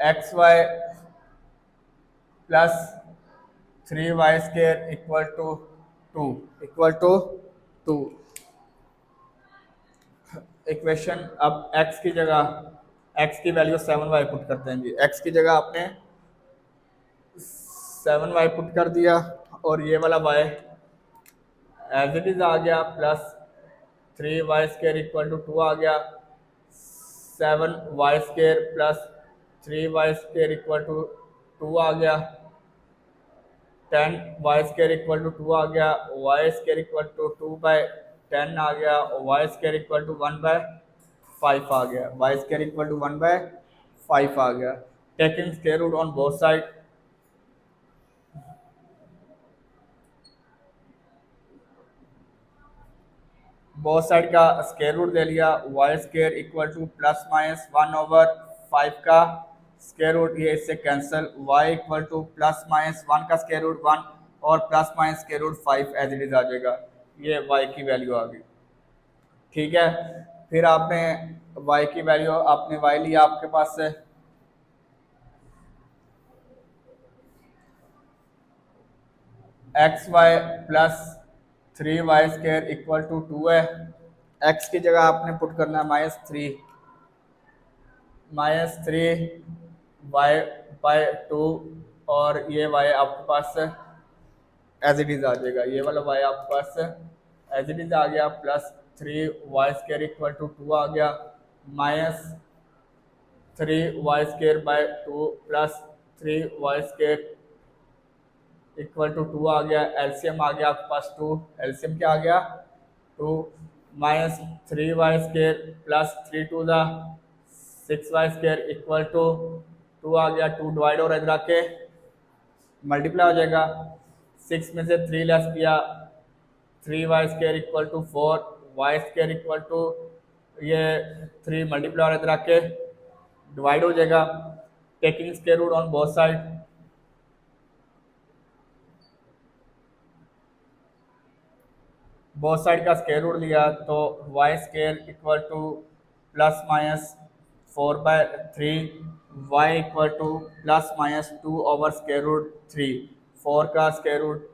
X y plus 3y² equal to 2 equation. अब x की जगह, x की वैल्यू 7y पुट करते हैं जी। x की जगह आपने 7y पुट कर दिया और ये वाला y एज इट इज आ गया, प्लस 3y² इक्वल टू 2 आ गया, 7y² plus 3y² equal to 2 आ गया, 10y² इक्वल टू 2 आ गया, y² इक्वल टू 2/10 आ गया, y² इक्वल टू 1/5 आ गया, y² इक्वल टू 1/5 आ गया। Taking square root on both side, both side का स्क्वायर रूट दे लिया, y² equal to plus minus 1/5 का स्क्वायर रूट, ये इससे cancel, y equal to plus minus 1 का स्क्वायर रूट 1 और plus minus square root 5 as it is आ जाएगा। ये y की वैल्यू आ गई, ठीक है। फिर आपने y की वैल्यू, आपने y लिया आपके पास से x y plus 3y² equal to 2 है। x की जगह आपने पुट करना है -3y/2 और ये y आपके पास एज इट इज आ जाएगा, ये वाला y आपके पास एज इट इज आ गया, प्लस 3y² इक्वल टू 2 आ गया, -3y²/2 plus 3y² equal to 2 आ गया, एलसीएम आ गया आपके पास 2, एलसीएम क्या आ गया 2, -3y² plus 3 2 6y² equal to 2 आ गया, 2 डिवाइड और इधर आके मल्टीप्लाई हो जाएगा, 6 में से 3 लेस किया, 3y² equal to 4, y² equal to ये 3 मल्टीप्लाई और इधर आके डिवाइड हो जाएगा। Taking square root on both side, both side का स्क्वायर रूट लिया तो y² equal to plus minus 4/3, y equal to plus minus 2/√3, 4 का स्क्वायर रूट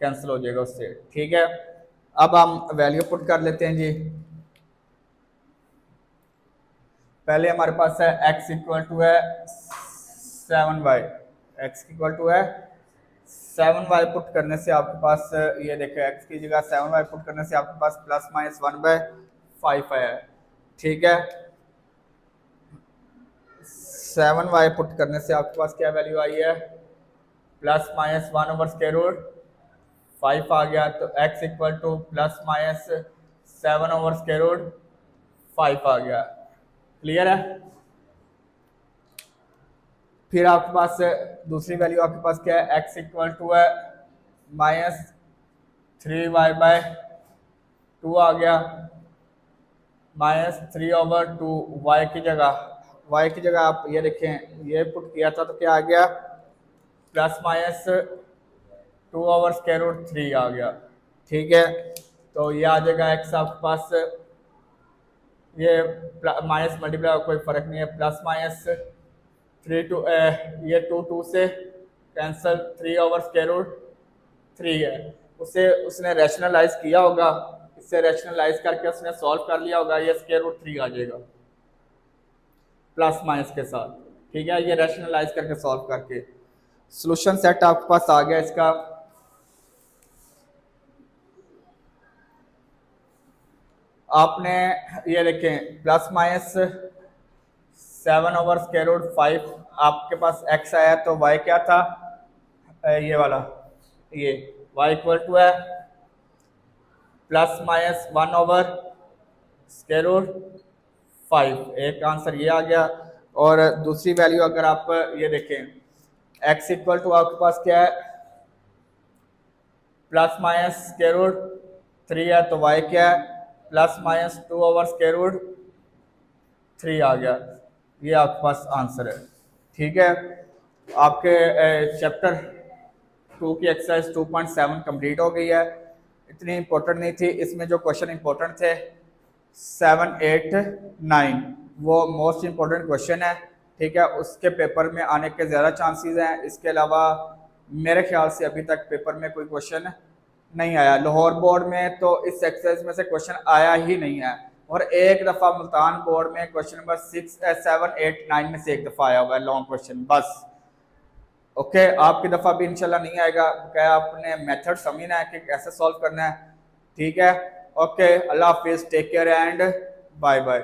कैंसिल हो जाएगा उससे, ठीक है। अब हम वैल्यू पुट कर लेते हैं जी। पहले हमारे पास है x इक्वल टू है 7y, x इक्वल टू है 7y पुट करने से आपके पास ये देखें, x की जगह 7y पुट करने से आपके पास प्लस माइनस 1/5 है, ठीक है। 7y पुट करने से आपके पास क्या वैल्यू आई है, प्लस माइनस 1/5 आ गया, तो x equal to plus minus 7/5 आ गया, क्लियर है। फिर आपके पास दूसरी वैल्यू आपके पास क्या है, x इक्वल टू है -3y/2 आ गया, -3/2, y की जगह आप ये देखें, ये पुट किया था तो क्या आ गया, प्लस माइनस 2/√3 आ गया, ठीक है। तो ये आ जाएगा x आपके पास, ये माइनस मल्टीप्लाई कोई फर्क नहीं है, प्लस माइनस 3 2, ये 2 से कैंसिल, 3/√3 है, उसे उसने रैशनलाइज किया होगा, इससे रैशनलाइज करके उसने सॉल्व कर लिया होगा, ये √3 आ जाएगा प्लस माइनस के साथ, ठीक है। ये रैशनलाइज करके सॉल्व करके सॉल्यूशन सेट आपके पास आ गया इसका। आपने ये देखें प्लस माइनस 7/√5 आपके पास x आया, तो y क्या था, ये वाला, ये y इक्वल टू है प्लस माइनस 1/√5, एक आंसर ये आ गया। और दूसरी वैल्यू अगर आप ये देखें, x इक्वल टू आपके पास क्या है, प्लस माइनस √3 है, तो y क्या है, प्लस माइनस 2/√3 आ गया, ये आपके पास आंसर है, ठीक है। आपके चैप्टर 2 की एक्सरसाइज 2.7 कंप्लीट हो गई है। इतनी इंपॉर्टेंट नहीं थी। इसमें जो क्वेश्चन इंपॉर्टेंट थे 7, 8, 9 वो मोस्ट इंपॉर्टेंट क्वेश्चन है, ठीक है, उसके पेपर में आने के ज़्यादा चांसेस हैं। इसके अलावा मेरे ख्याल से अभी तक पेपर में कोई क्वेश्चन नहीं आया। लाहौर बोर्ड में तो इस एक्सरसाइज में से क्वेश्चन आया ही नहीं है, और एक दफ़ा मुल्तान बोर्ड में क्वेश्चन नंबर 6, 7, 8, 9 में से एक दफ़ा आया हुआ है लॉन्ग क्वेश्चन बस। ओके, आपकी दफ़ा भी इंशाल्लाह नहीं आएगा। क्या आपने मेथड समझना है कि कैसे सॉल्व करना है, ठीक है। ओके, अल्लाह हाफिज़, take care and bye bye.